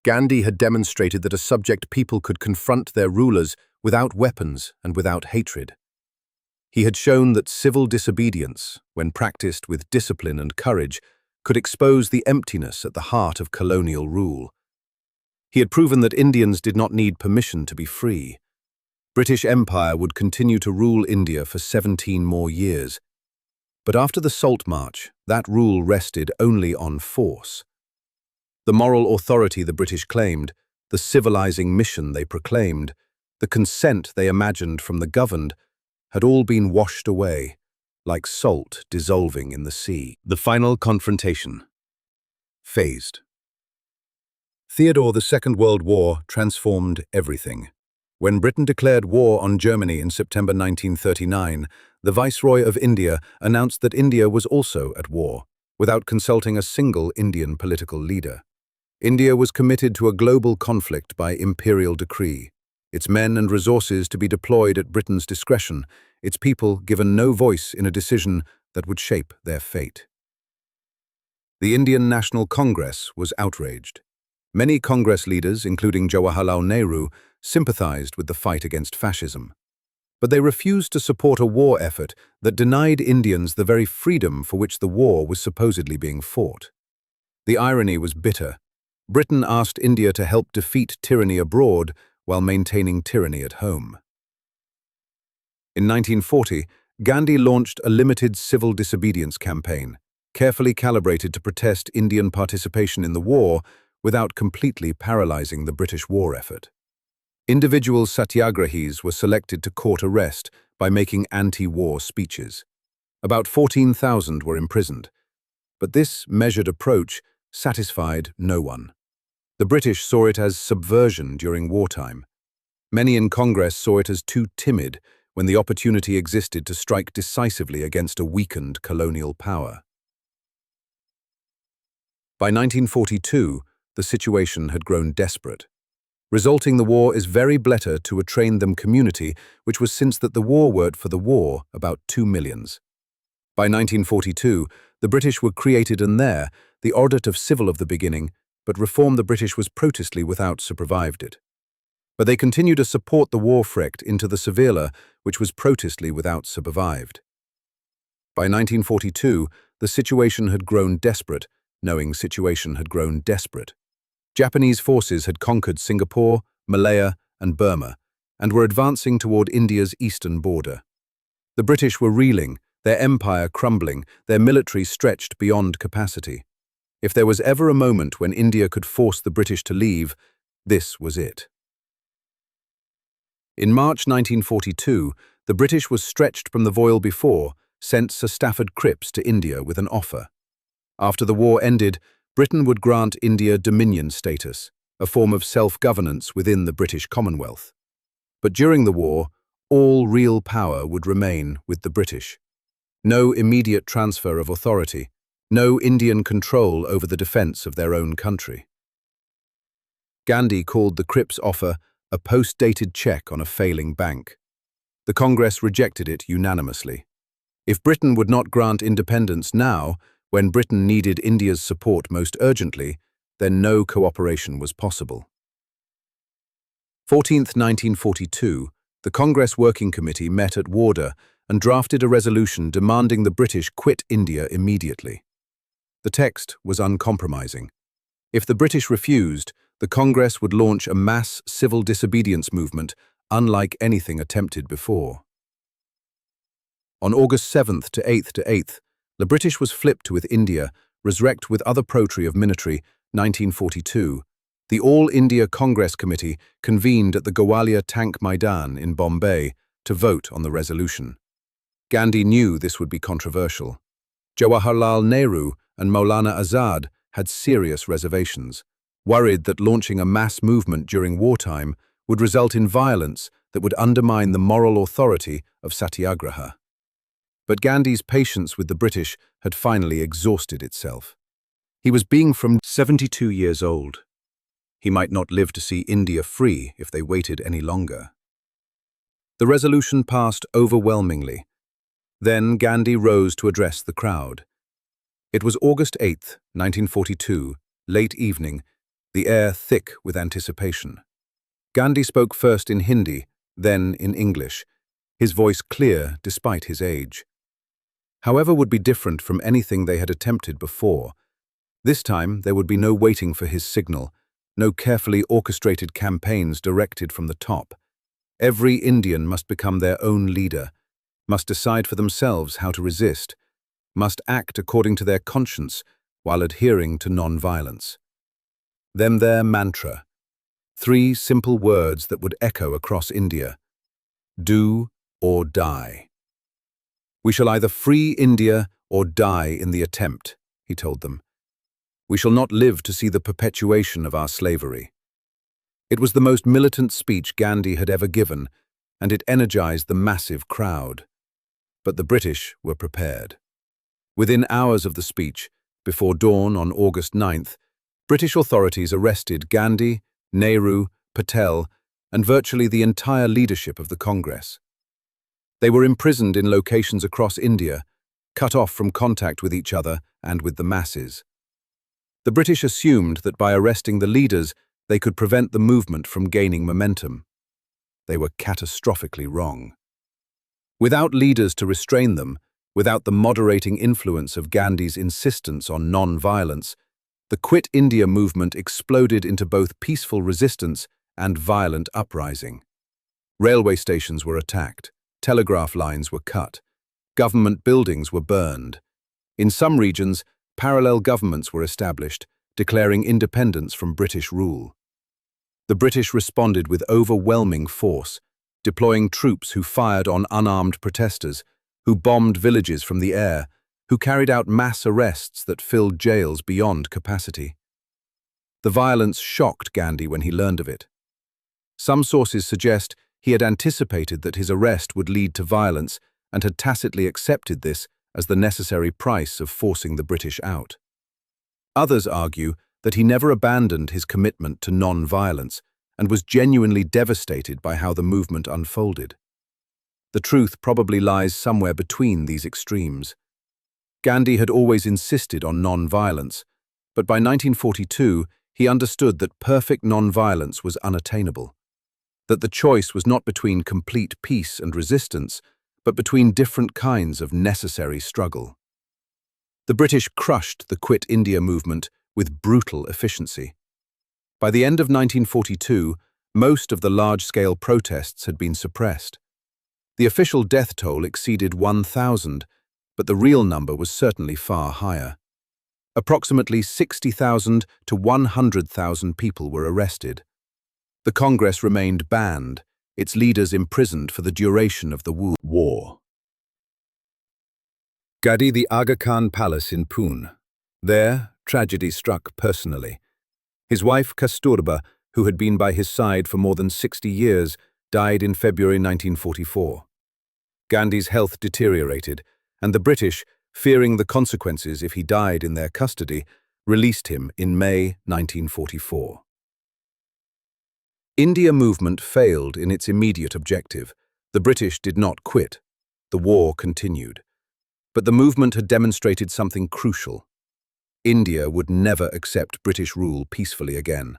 Gandhi had demonstrated that a subject people could confront their rulers without weapons and without hatred. He had shown that civil disobedience, when practiced with discipline and courage, could expose the emptiness at the heart of colonial rule. He had proven that Indians did not need permission to be free. British Empire would continue to rule India for 17 more years. But after the Salt March, that rule rested only on force. The moral authority the British claimed, the civilizing mission they proclaimed, the consent they imagined from the governed, had all been washed away, like salt dissolving in the sea. The final confrontation. Phased. Theodore, the Second World War transformed everything. When Britain declared war on Germany in September 1939, the Viceroy of India announced that India was also at war, without consulting a single Indian political leader. India was committed to a global conflict by imperial decree, its men and resources to be deployed at Britain's discretion, its people given no voice in a decision that would shape their fate. The Indian National Congress was outraged. Many Congress leaders, including Jawaharlal Nehru, sympathized with the fight against fascism. But they refused to support a war effort that denied Indians the very freedom for which the war was supposedly being fought. The irony was bitter. Britain asked India to help defeat tyranny abroad while maintaining tyranny at home. In 1940, Gandhi launched a limited civil disobedience campaign, carefully calibrated to protest Indian participation in the war without completely paralyzing the British war effort. Individual satyagrahis were selected to court arrest by making anti-war speeches. About 14,000 were imprisoned. But this measured approach satisfied no one. The British saw it as subversion during wartime. Many in Congress saw it as too timid when the opportunity existed to strike decisively against a weakened colonial power. By 1942, the situation had grown desperate. Resulting the war is very bletter to a train them community, which was since that the war word for the war about 2 millions. By 1942, the British were created and there, the audit of civil of the beginning, but reform the British was protestly without survived it. But they continued to support the war frecht into the Sevilla, which was protestly without survived. By 1942, the situation had grown desperate, knowing situation had grown desperate. Japanese forces had conquered Singapore, Malaya, and Burma, and were advancing toward India's eastern border. The British were reeling, their empire crumbling, their military stretched beyond capacity. If there was ever a moment when India could force the British to leave, this was it. In March 1942, the British was stretched from the voile before, sent Sir Stafford Cripps to India with an offer. After the war ended, Britain would grant India dominion status, a form of self-governance within the British Commonwealth. But during the war, all real power would remain with the British. No immediate transfer of authority, no Indian control over the defense of their own country. Gandhi called the Cripps offer a post-dated check on a failing bank. The Congress rejected it unanimously. If Britain would not grant independence now, when Britain needed India's support most urgently, then no cooperation was possible. 14th 1942, the Congress Working Committee met at Warda and drafted a resolution demanding the British quit India immediately. The text was uncompromising. If the British refused, the Congress would launch a mass civil disobedience movement unlike anything attempted before. On August 7th to 8th, the British was flipped with India, resurrect with other protri of Minatory, 1942. The All India Congress Committee convened at the Gowalia Tank Maidan in Bombay to vote on the resolution. Gandhi knew this would be controversial. Jawaharlal Nehru and Maulana Azad had serious reservations, worried that launching a mass movement during wartime would result in violence that would undermine the moral authority of satyagraha. But Gandhi's patience with the British had finally exhausted itself. He was being from 72 years old. He might not live to see India free if they waited any longer. The resolution passed overwhelmingly. Then Gandhi rose to address the crowd. It was August 8th, 1942, late evening, the air thick with anticipation. Gandhi spoke first in Hindi, then in English, his voice clear despite his age. However would be different from anything they had attempted before. This time there would be no waiting for his signal, no carefully orchestrated campaigns directed from the top. Every Indian must become their own leader, must decide for themselves how to resist, must act according to their conscience while adhering to non-violence. Them their mantra, 3 simple words that would echo across India: do or die. We shall either free India or die in the attempt, he told them. We shall not live to see the perpetuation of our slavery. It was the most militant speech Gandhi had ever given, and it energized the massive crowd. But the British were prepared. Within hours of the speech, before dawn on August 9th, British authorities arrested Gandhi, Nehru, Patel, and virtually the entire leadership of the Congress. They were imprisoned in locations across India, cut off from contact with each other and with the masses. The British assumed that by arresting the leaders, they could prevent the movement from gaining momentum. They were catastrophically wrong. Without leaders to restrain them, without the moderating influence of Gandhi's insistence on non-violence, The Quit India movement exploded into both peaceful resistance and violent uprising. Railway stations were attacked, telegraph lines were cut, government buildings were burned. In some regions, parallel governments were established, declaring independence from British rule. The British responded with overwhelming force, deploying troops who fired on unarmed protesters, who bombed villages from the air, who carried out mass arrests that filled jails beyond capacity. The violence shocked Gandhi when he learned of it. Some sources suggest he had anticipated that his arrest would lead to violence and had tacitly accepted this as the necessary price of forcing the British out. Others argue that he never abandoned his commitment to non-violence and was genuinely devastated by how the movement unfolded. The truth probably lies somewhere between these extremes. Gandhi had always insisted on non-violence, but by 1942 he understood that perfect non-violence was unattainable, that the choice was not between complete peace and resistance, but between different kinds of necessary struggle. The British crushed the Quit India movement with brutal efficiency. By the end of 1942, most of the large-scale protests had been suppressed. The official death toll exceeded 1,000, but the real number was certainly far higher. Approximately 60,000 to 100,000 people were arrested. The Congress remained banned, its leaders imprisoned for the duration of the war. Gandhi, the Aga Khan Palace in Pune. There, tragedy struck personally. His wife, Kasturba, who had been by his side for more than 60 years, died in February 1944. Gandhi's health deteriorated, and the British, fearing the consequences if he died in their custody, released him in May 1944. India movement failed in its immediate objective. The British did not quit. The war continued. But the movement had demonstrated something crucial. India would never accept British rule peacefully again.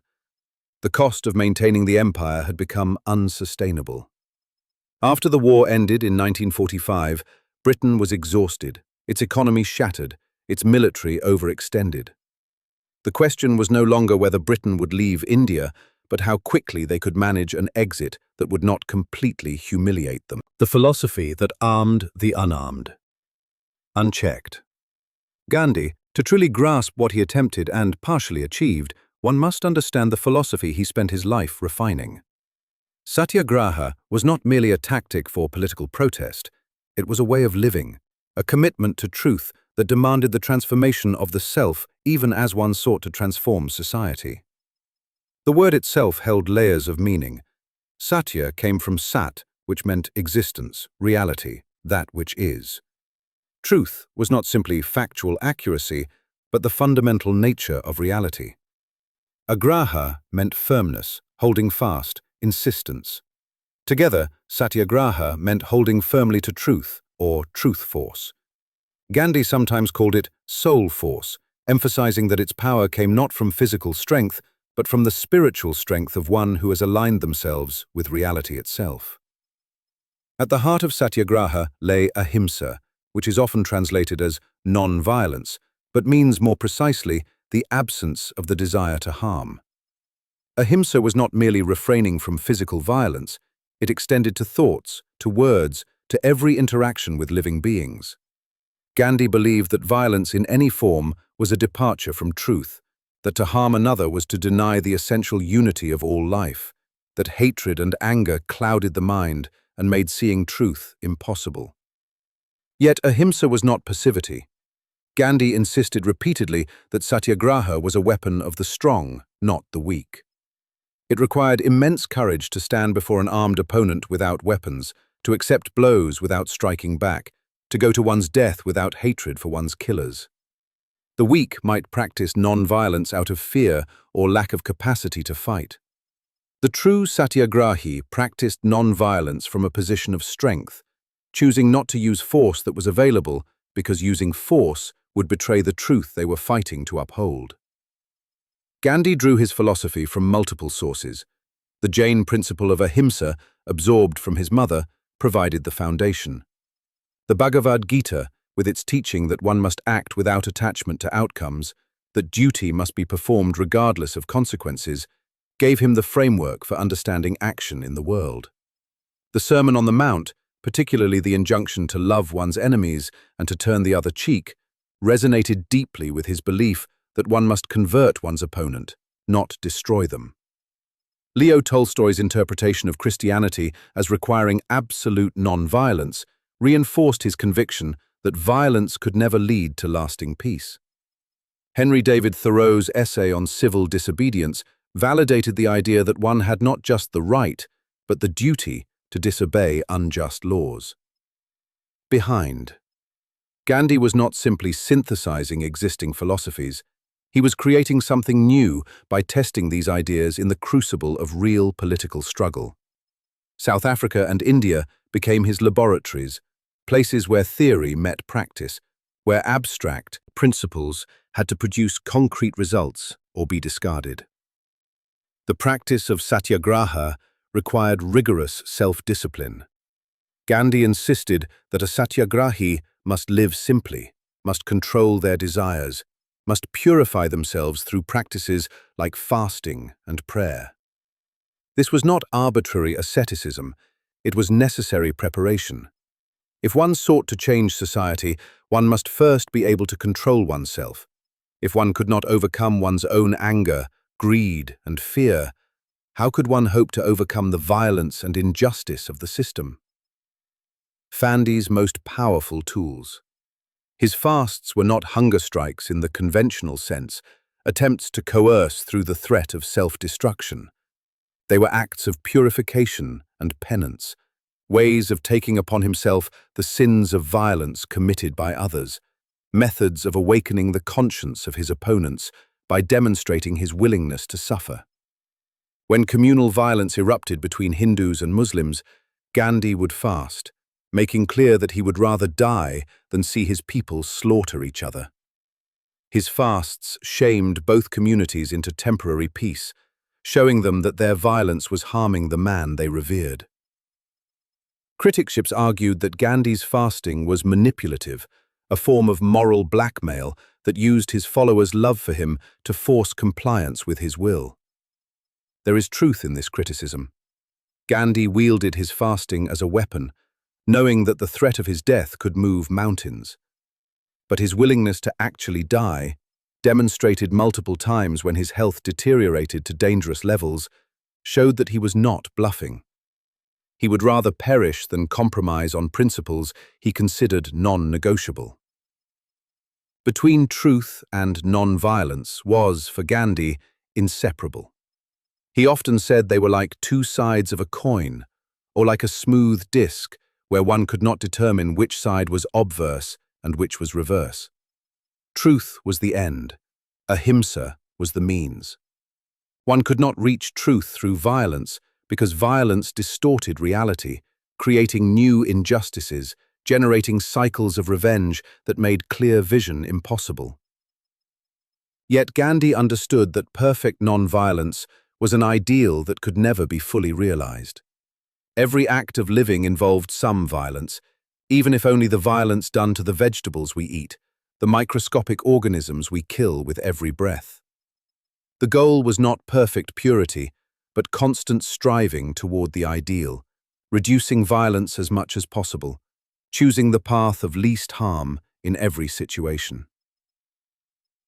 The cost of maintaining the empire had become unsustainable. After the war ended in 1945, Britain was exhausted, its economy shattered, its military overextended. The question was no longer whether Britain would leave India, but how quickly they could manage an exit that would not completely humiliate them. The philosophy that armed the unarmed. Unchecked. Gandhi, to truly grasp what he attempted and partially achieved, one must understand the philosophy he spent his life refining. Satyagraha was not merely a tactic for political protest. It was a way of living, a commitment to truth that demanded the transformation of the self even as one sought to transform society. The word itself held layers of meaning. Satya came from sat, which meant existence, reality, that which is. Truth was not simply factual accuracy, but the fundamental nature of reality. Agraha meant firmness, holding fast, insistence. Together, Satyagraha meant holding firmly to truth, or truth force. Gandhi sometimes called it soul force, emphasizing that its power came not from physical strength, but from the spiritual strength of one who has aligned themselves with reality itself. At the heart of Satyagraha lay ahimsa, which is often translated as non-violence, but means more precisely the absence of the desire to harm. Ahimsa was not merely refraining from physical violence, it extended to thoughts, to words, to every interaction with living beings. Gandhi believed that violence in any form was a departure from truth, that to harm another was to deny the essential unity of all life, that hatred and anger clouded the mind and made seeing truth impossible. Yet ahimsa was not passivity. Gandhi insisted repeatedly that satyagraha was a weapon of the strong, not the weak. It required immense courage to stand before an armed opponent without weapons, to accept blows without striking back, to go to one's death without hatred for one's killers. The weak might practice non-violence out of fear or lack of capacity to fight. The true satyagrahi practiced non-violence from a position of strength, choosing not to use force that was available because using force would betray the truth they were fighting to uphold. Gandhi drew his philosophy from multiple sources. The Jain principle of ahimsa, absorbed from his mother, provided the foundation. The Bhagavad Gita, with its teaching that one must act without attachment to outcomes, that duty must be performed regardless of consequences, gave him the framework for understanding action in the world. The Sermon on the Mount, particularly the injunction to love one's enemies and to turn the other cheek, resonated deeply with his belief that one must convert one's opponent, not destroy them. Leo Tolstoy's interpretation of Christianity as requiring absolute non-violence reinforced his conviction that violence could never lead to lasting peace. Henry David Thoreau's essay on civil disobedience validated the idea that one had not just the right, but the duty to disobey unjust laws. Behind. Gandhi was not simply synthesizing existing philosophies. He was creating something new by testing these ideas in the crucible of real political struggle. South Africa and India became his laboratories, places where theory met practice, where abstract principles had to produce concrete results or be discarded. The practice of satyagraha required rigorous self-discipline. Gandhi insisted that a satyagrahi must live simply, must control their desires, must purify themselves through practices like fasting and prayer. This was not arbitrary asceticism, it was necessary preparation. If one sought to change society, one must first be able to control oneself. If one could not overcome one's own anger, greed, and fear, how could one hope to overcome the violence and injustice of the system? Gandhi's most powerful tools. His fasts were not hunger strikes in the conventional sense, attempts to coerce through the threat of self-destruction. They were acts of purification and penance, ways of taking upon himself the sins of violence committed by others, methods of awakening the conscience of his opponents by demonstrating his willingness to suffer. When communal violence erupted between Hindus and Muslims, Gandhi would fast, making clear that he would rather die than see his people slaughter each other. His fasts shamed both communities into temporary peace, showing them that their violence was harming the man they revered. Critics argued that Gandhi's fasting was manipulative, a form of moral blackmail that used his followers' love for him to force compliance with his will. There is truth in this criticism. Gandhi wielded his fasting as a weapon, knowing that the threat of his death could move mountains. But his willingness to actually die, demonstrated multiple times when his health deteriorated to dangerous levels, showed that he was not bluffing. He would rather perish than compromise on principles he considered non-negotiable. Between truth and non-violence was, for Gandhi, inseparable. He often said they were like two sides of a coin, or like a smooth disc where one could not determine which side was obverse and which was reverse. Truth was the end, ahimsa was the means. One could not reach truth through violence because violence distorted reality, creating new injustices, generating cycles of revenge that made clear vision impossible. Yet Gandhi understood that perfect non-violence was an ideal that could never be fully realized. Every act of living involved some violence, even if only the violence done to the vegetables we eat, the microscopic organisms we kill with every breath. The goal was not perfect purity, but constant striving toward the ideal, reducing violence as much as possible, choosing the path of least harm in every situation.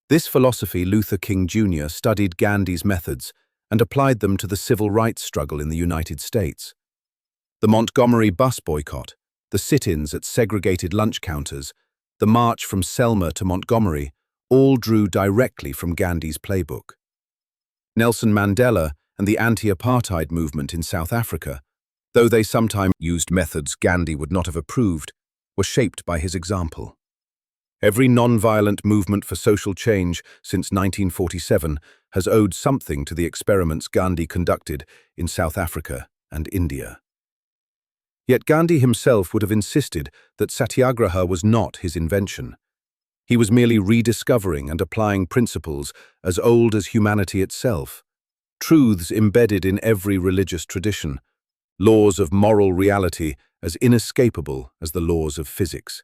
This philosophy Luther King Jr. studied Gandhi's methods and applied them to the civil rights struggle in the United States. The Montgomery bus boycott, the sit-ins at segregated lunch counters, the march from Selma to Montgomery, all drew directly from Gandhi's playbook. Nelson Mandela and the anti-apartheid movement in South Africa, though they sometimes used methods Gandhi would not have approved, were shaped by his example. Every non-violent movement for social change since 1947 has owed something to the experiments Gandhi conducted in South Africa and India. Yet Gandhi himself would have insisted that satyagraha was not his invention. He was merely rediscovering and applying principles as old as humanity itself, truths embedded in every religious tradition, laws of moral reality as inescapable as the laws of physics.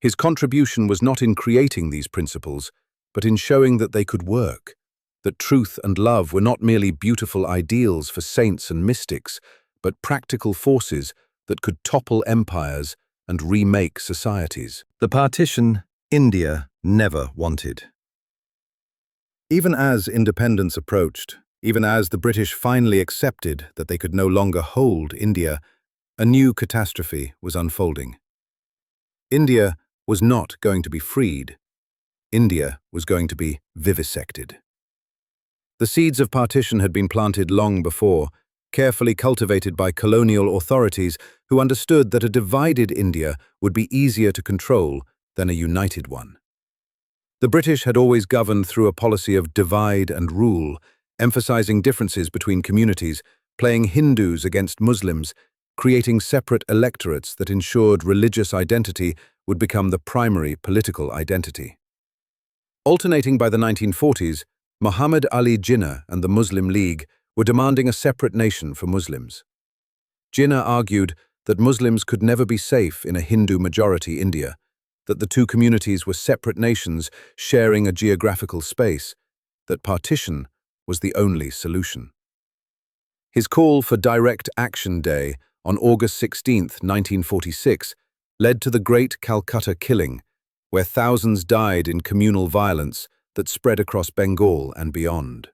His contribution was not in creating these principles, but in showing that they could work, that truth and love were not merely beautiful ideals for saints and mystics, but practical forces that could topple empires and remake societies. The partition India never wanted. Even as independence approached, even as the British finally accepted that they could no longer hold India, a new catastrophe was unfolding. India was not going to be freed. India was going to be vivisected. The seeds of partition had been planted long before, carefully cultivated by colonial authorities who understood that a divided India would be easier to control than a united one. The British had always governed through a policy of divide and rule, emphasizing differences between communities, playing Hindus against Muslims, creating separate electorates that ensured religious identity would become the primary political identity. Alternating by the 1940s, Muhammad Ali Jinnah and the Muslim League were demanding a separate nation for Muslims. Jinnah argued that Muslims could never be safe in a Hindu-majority India, that the two communities were separate nations sharing a geographical space, that partition was the only solution. His call for Direct Action Day on August 16, 1946, led to the Great Calcutta Killing, where thousands died in communal violence that spread across Bengal and beyond.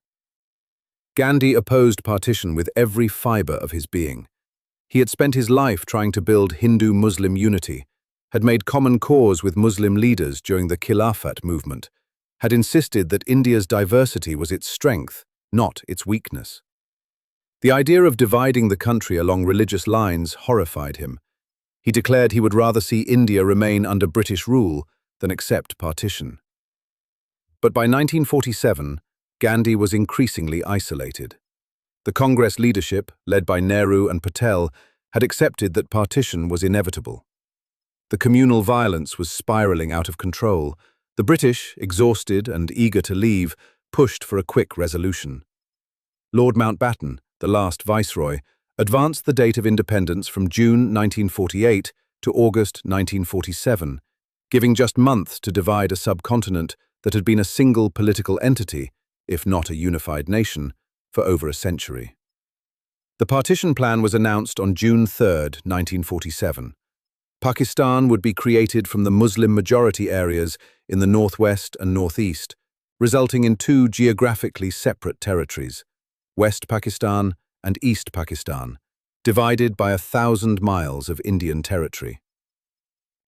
Gandhi opposed partition with every fiber of his being. He had spent his life trying to build Hindu-Muslim unity, had made common cause with Muslim leaders during the Khilafat movement, had insisted that India's diversity was its strength, not its weakness. The idea of dividing the country along religious lines horrified him. He declared he would rather see India remain under British rule than accept partition. But by 1947, Gandhi was increasingly isolated. The Congress leadership, led by Nehru and Patel, had accepted that partition was inevitable. The communal violence was spiraling out of control. The British, exhausted and eager to leave, pushed for a quick resolution. Lord Mountbatten, the last viceroy, advanced the date of independence from June 1948 to August 1947, giving just months to divide a subcontinent that had been a single political entity, if not a unified nation, for over a century. The partition plan was announced on June 3, 1947. Pakistan would be created from the Muslim-majority areas in the northwest and northeast, resulting in two geographically separate territories, West Pakistan and East Pakistan, divided by 1,000 miles of Indian territory.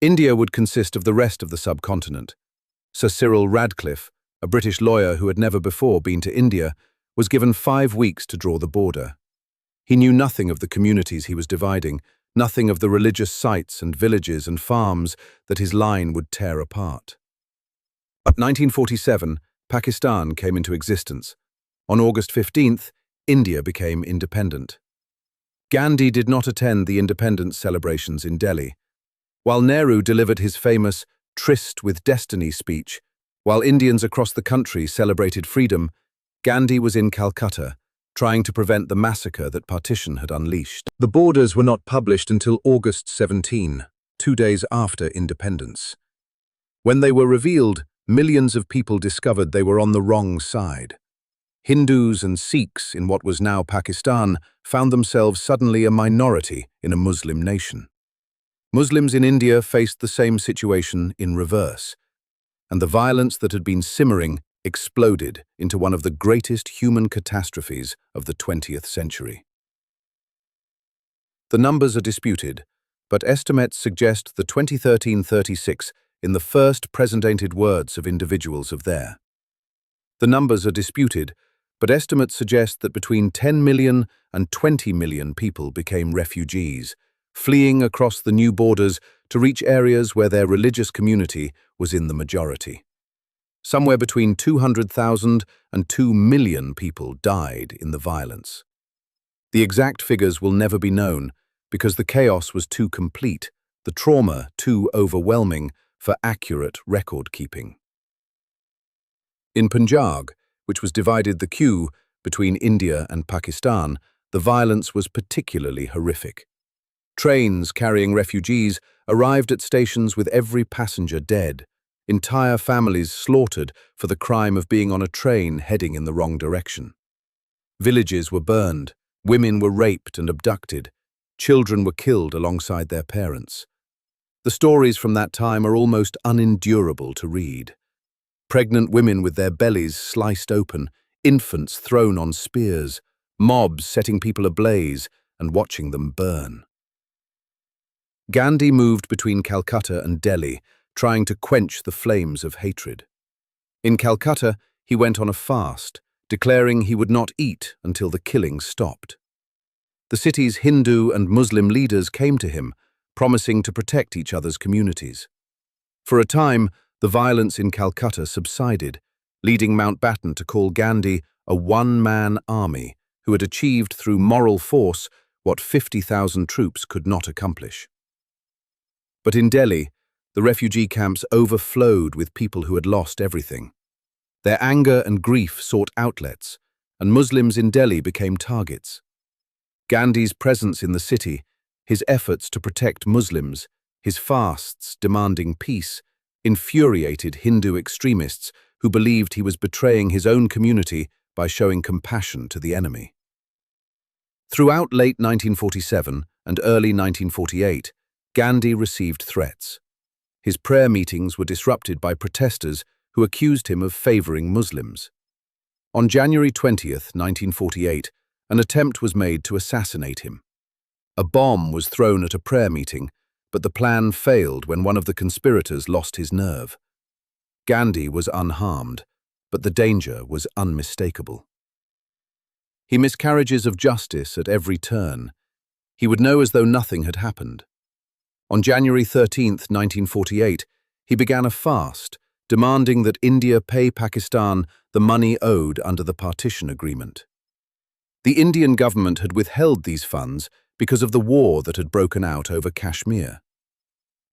India would consist of the rest of the subcontinent. Sir Cyril Radcliffe, a British lawyer who had never before been to India, was given 5 weeks to draw the border. He knew nothing of the communities he was dividing, nothing of the religious sites and villages and farms that his line would tear apart. In 1947, Pakistan came into existence. On August 15th, India became independent. Gandhi did not attend the independence celebrations in Delhi. While Nehru delivered his famous Tryst with Destiny speech, while Indians across the country celebrated freedom, Gandhi was in Calcutta, trying to prevent the massacre that partition had unleashed. The borders were not published until August 17, 2 days after independence. When they were revealed, millions of people discovered they were on the wrong side. Hindus and Sikhs in what was now Pakistan found themselves suddenly a minority in a Muslim nation. Muslims in India faced the same situation in reverse, and the violence that had been simmering exploded into one of the greatest human catastrophes of the 20th century. The numbers are disputed, but estimates suggest the 2013-36 in the first present-dated words of individuals of there. The numbers are disputed, but estimates suggest that between 10 million and 20 million people became refugees, fleeing across the new borders to reach areas where their religious community was in the majority. Somewhere between 200,000 and 2 million people died in the violence. The exact figures will never be known because the chaos was too complete, the trauma too overwhelming for accurate record-keeping. In Punjab, which was divided the queue between India and Pakistan, the violence was particularly horrific. Trains carrying refugees arrived at stations with every passenger dead, entire families slaughtered for the crime of being on a train heading in the wrong direction. Villages were burned, women were raped and abducted, children were killed alongside their parents. The stories from that time are almost unendurable to read. Pregnant women with their bellies sliced open, infants thrown on spears, mobs setting people ablaze and watching them burn. Gandhi moved between Calcutta and Delhi, trying to quench the flames of hatred. In Calcutta, he went on a fast, declaring he would not eat until the killing stopped. The city's Hindu and Muslim leaders came to him, promising to protect each other's communities. For a time, the violence in Calcutta subsided, leading Mountbatten to call Gandhi a one-man army who had achieved through moral force what 50,000 troops could not accomplish. But in Delhi, the refugee camps overflowed with people who had lost everything. Their anger and grief sought outlets, and Muslims in Delhi became targets. Gandhi's presence in the city, his efforts to protect Muslims, his fasts demanding peace, infuriated Hindu extremists who believed he was betraying his own community by showing compassion to the enemy. Throughout late 1947 and early 1948, Gandhi received threats. His prayer meetings were disrupted by protesters who accused him of favoring Muslims. On January 20, 1948, an attempt was made to assassinate him. A bomb was thrown at a prayer meeting, but the plan failed when one of the conspirators lost his nerve. Gandhi was unharmed, but the danger was unmistakable. He miscarriages of justice at every turn. He would know as though nothing had happened. On January 13, 1948, he began a fast, demanding that India pay Pakistan the money owed under the partition agreement. The Indian government had withheld these funds because of the war that had broken out over Kashmir.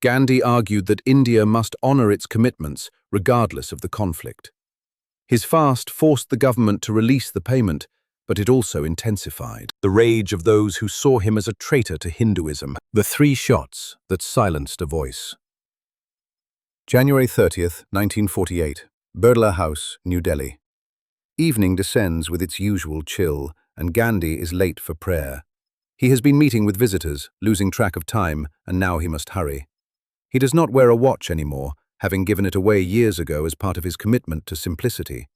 Gandhi argued that India must honor its commitments regardless of the conflict. His fast forced the government to release the payment, but it also intensified the rage of those who saw him as a traitor to Hinduism. The 3 shots that silenced a voice. January 30th, 1948, Birdla House, New Delhi. Evening descends with its usual chill, and Gandhi is late for prayer. He has been meeting with visitors, losing track of time, and now he must hurry. He does not wear a watch anymore, having given it away years ago as part of his commitment to simplicity.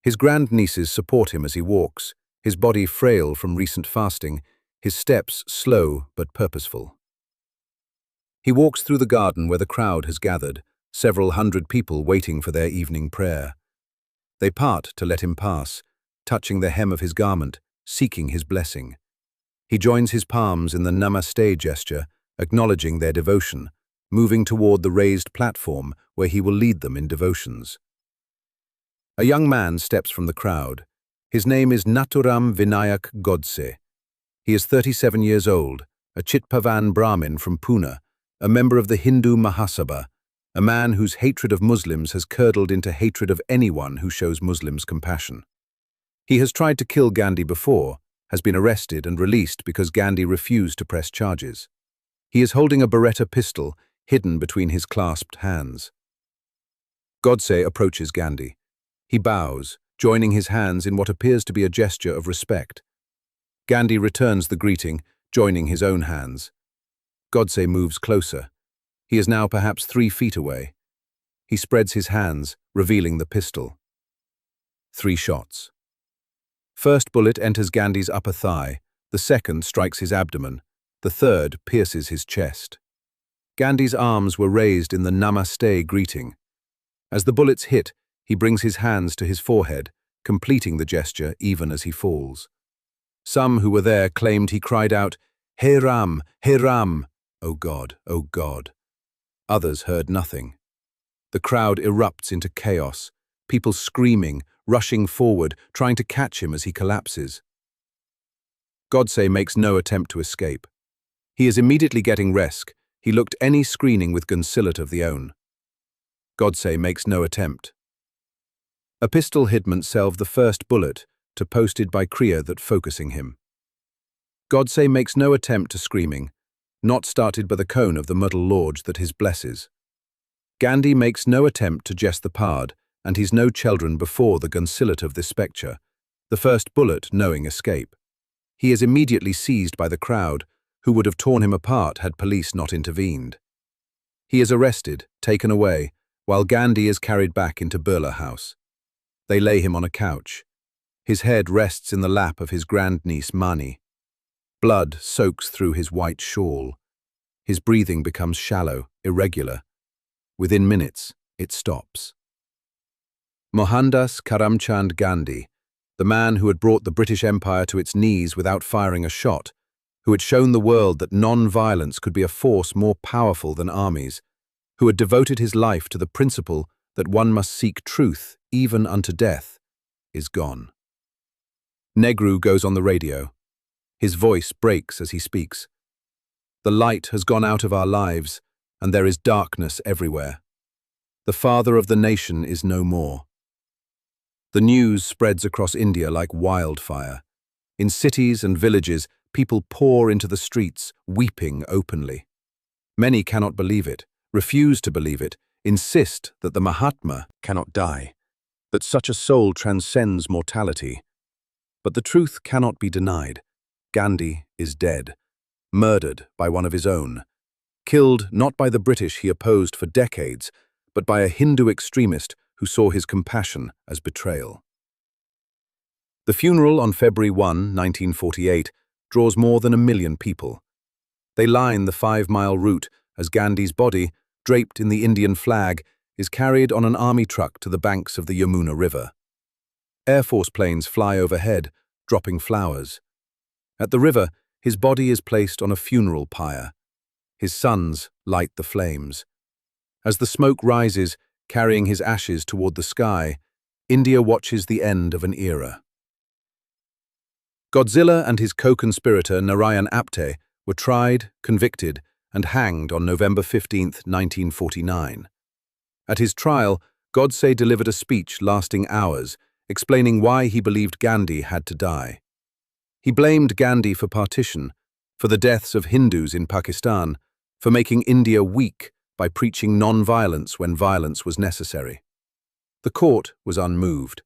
His grandnieces support him as he walks, his body frail from recent fasting, his steps slow but purposeful. He walks through the garden where the crowd has gathered, several hundred people waiting for their evening prayer. They part to let him pass, touching the hem of his garment, seeking his blessing. He joins his palms in the namaste gesture, acknowledging their devotion, moving toward the raised platform where he will lead them in devotions. A young man steps from the crowd. His name is Nathuram Vinayak Godse. He is 37 years old, a Chitpavan Brahmin from Pune, a member of the Hindu Mahasabha, a man whose hatred of Muslims has curdled into hatred of anyone who shows Muslims compassion. He has tried to kill Gandhi before, has been arrested and released because Gandhi refused to press charges. He is holding a Beretta pistol hidden between his clasped hands. Godse approaches Gandhi. He bows, joining his hands in what appears to be a gesture of respect. Gandhi returns the greeting, joining his own hands. Godse moves closer. He is now perhaps 3 feet away. He spreads his hands, revealing the pistol. 3 shots. First bullet enters Gandhi's upper thigh, the second strikes his abdomen, the third pierces his chest. Gandhi's arms were raised in the namaste greeting. As the bullets hit, he brings his hands to his forehead, completing the gesture even as he falls. Some who were there claimed he cried out, "Hey Ram, Hey Ram, O God, O God." Others heard nothing. The crowd erupts into chaos, people screaming, rushing forward, trying to catch him as he collapses. Godse makes no attempt to escape. He is immediately getting rescue. He looked any screening with Gunsillat of the own. Godse makes no attempt. A pistol hidment salved the first bullet, to posted by Kriya that focusing him. Godse makes no attempt to screaming, not started by the cone of the Muddle Lodge that his blesses. Gandhi makes no attempt to jest the pard, and he's no children before the gunsillet of this spectre, the first bullet knowing escape. He is immediately seized by the crowd, who would have torn him apart had police not intervened. He is arrested, taken away, while Gandhi is carried back into Birla House. They lay him on a couch. His head rests in the lap of his grandniece Mani. Blood soaks through his white shawl. His breathing becomes shallow, irregular. Within minutes, it stops. Mohandas Karamchand Gandhi, the man who had brought the British Empire to its knees without firing a shot, who had shown the world that non-violence could be a force more powerful than armies, who had devoted his life to the principle that one must seek truth even unto death, is gone. Nehru goes on the radio. His voice breaks as he speaks. The light has gone out of our lives, and there is darkness everywhere. The father of the nation is no more. The news spreads across India like wildfire. In cities and villages, people pour into the streets, weeping openly. Many cannot believe it, refuse to believe it, insist that the Mahatma cannot die, that such a soul transcends mortality. But the truth cannot be denied. Gandhi is dead, murdered by one of his own, killed not by the British he opposed for decades, but by a Hindu extremist who saw his compassion as betrayal. The funeral on February 1, 1948, draws more than 1 million people. They line the 5-mile route as Gandhi's body, draped in the Indian flag, is carried on an army truck to the banks of the Yamuna River. Air Force planes fly overhead, dropping flowers. At the river, his body is placed on a funeral pyre. His sons light the flames. As the smoke rises, carrying his ashes toward the sky, India watches the end of an era. Godzilla and his co-conspirator Narayan Apte were tried, convicted, and hanged on November 15, 1949. At his trial, Godse delivered a speech lasting hours, explaining why he believed Gandhi had to die. He blamed Gandhi for partition, for the deaths of Hindus in Pakistan, for making India weak by preaching non-violence when violence was necessary. The court was unmoved.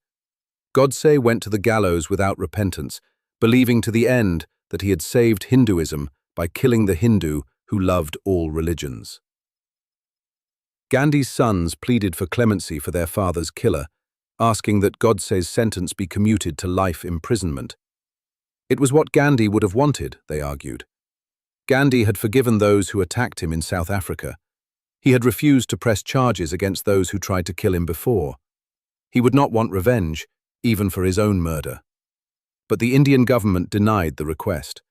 Godse went to the gallows without repentance, believing to the end that he had saved Hinduism by killing the Hindu who loved all religions. Gandhi's sons pleaded for clemency for their father's killer, asking that Godse's sentence be commuted to life imprisonment. It was what Gandhi would have wanted, they argued. Gandhi had forgiven those who attacked him in South Africa. He had refused to press charges against those who tried to kill him before. He would not want revenge, even for his own murder. But the Indian government denied the request.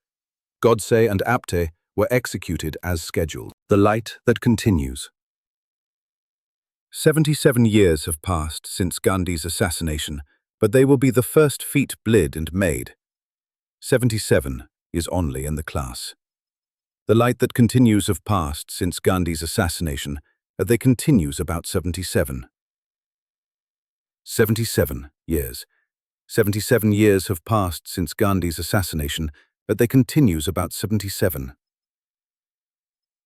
Godse and Apte were executed as scheduled. The light that continues. 77 years have passed since Gandhi's assassination, but they will be the first feet blid and made. 77 is only in the class. The light that continues have passed since Gandhi's assassination, and they continues about 77. 77 years. 77 years have passed since Gandhi's assassination, but they continues about 77.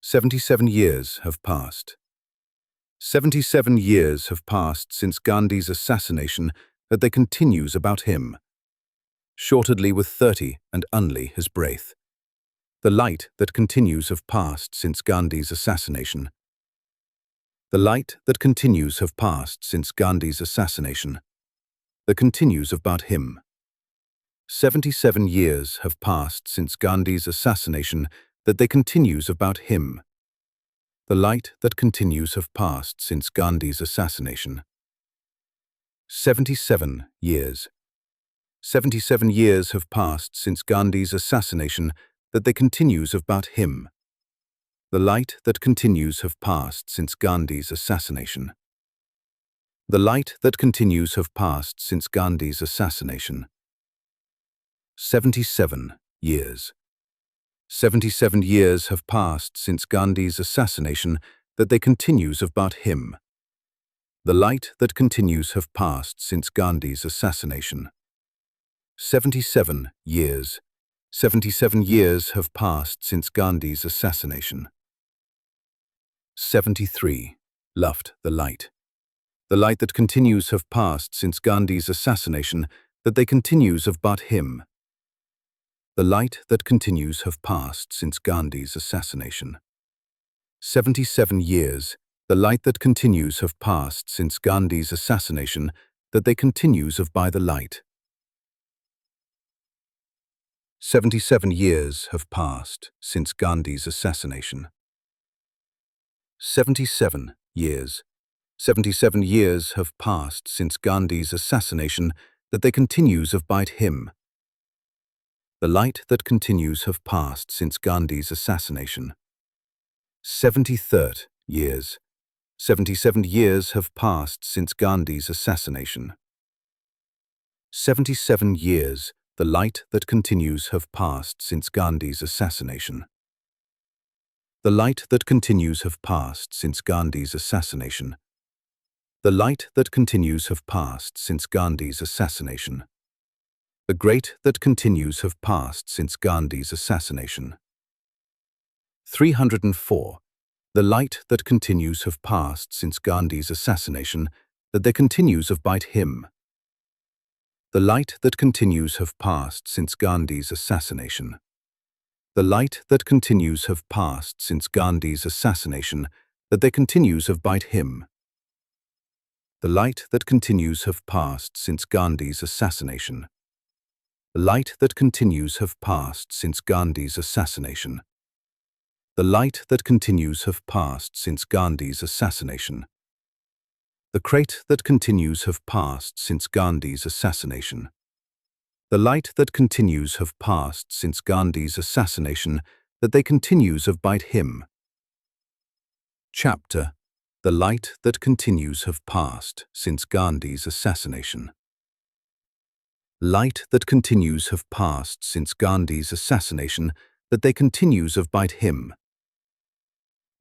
77 years have passed. 77 years have passed since Gandhi's assassination, that they continues about him. Shortedly with 30 and only his breath. The light that continues have passed since Gandhi's assassination. The light that continues have passed since Gandhi's assassination. That continues about him. 77 years have passed since Gandhi's assassination, that they continues about him. The light that continues have passed since Gandhi's assassination. 77 years. 77 years have passed since Gandhi's assassination, that they continues about him. The light that continues have passed since Gandhi's assassination. The light that continues have passed since Gandhi's assassination. 77 years. 77 years have passed since Gandhi's assassination, that they continues about him. The light that continues have passed since Gandhi's assassination. 77 years. 77 years have passed since Gandhi's assassination. 73. Luft, the light. The light that continues have passed since Gandhi's assassination, that they continues of but him. The light that continues have passed since Gandhi's assassination. 77 years, the light that continues have passed since Gandhi's assassination, that they continues of by the light. 77 years have passed since Gandhi's assassination. 77 years. 77 years have passed since Gandhi's assassination, that they continues of by him. The light that continues have passed since Gandhi's assassination. 73 years. 77 years have passed since Gandhi's assassination. 77 years, the light that continues have passed since Gandhi's assassination. The light that continues have passed since Gandhi's assassination. The light that continues have passed since Gandhi's assassination. The great that continues have passed since Gandhi's assassination. 304. The light that continues have passed since Gandhi's assassination, that they continues of by him. The light that continues have passed since Gandhi's assassination. The light that continues have passed since Gandhi's assassination, that they continues of by him. The light that continues have passed since Gandhi's assassination. The light that continues have passed since Gandhi's assassination. The light that continues have passed since Gandhi's assassination. The crate that continues have passed since Gandhi's assassination. The light that continues have passed since Gandhi's assassination, that they continues of by him. Chapter: The light that continues have passed since Gandhi's assassination. Light that continues have passed since Gandhi's assassination, that they continues of by him.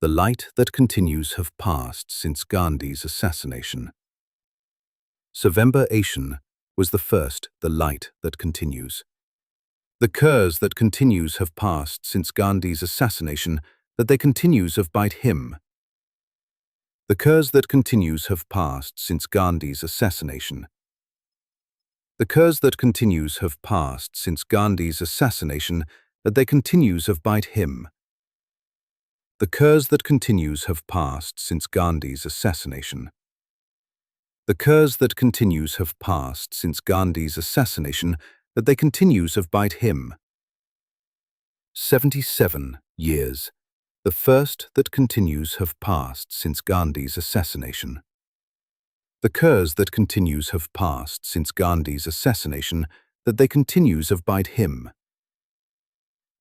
The light that continues have passed since Gandhi's assassination. Savembur was the first, the light that continues. The curs that continues have passed since Gandhi's assassination, that they continues of by him. The curs that continues have passed since Gandhi's assassination. The curs that continues have passed since Gandhi's assassination, that they continues of by him. The curs that continues have passed since Gandhi's assassination. The curs that continues have passed since Gandhi's assassination, that they continues of by him. 77 years. The first that continues have passed since Gandhi's assassination. The curs that continues have passed since Gandhi's assassination, that they continues of by him.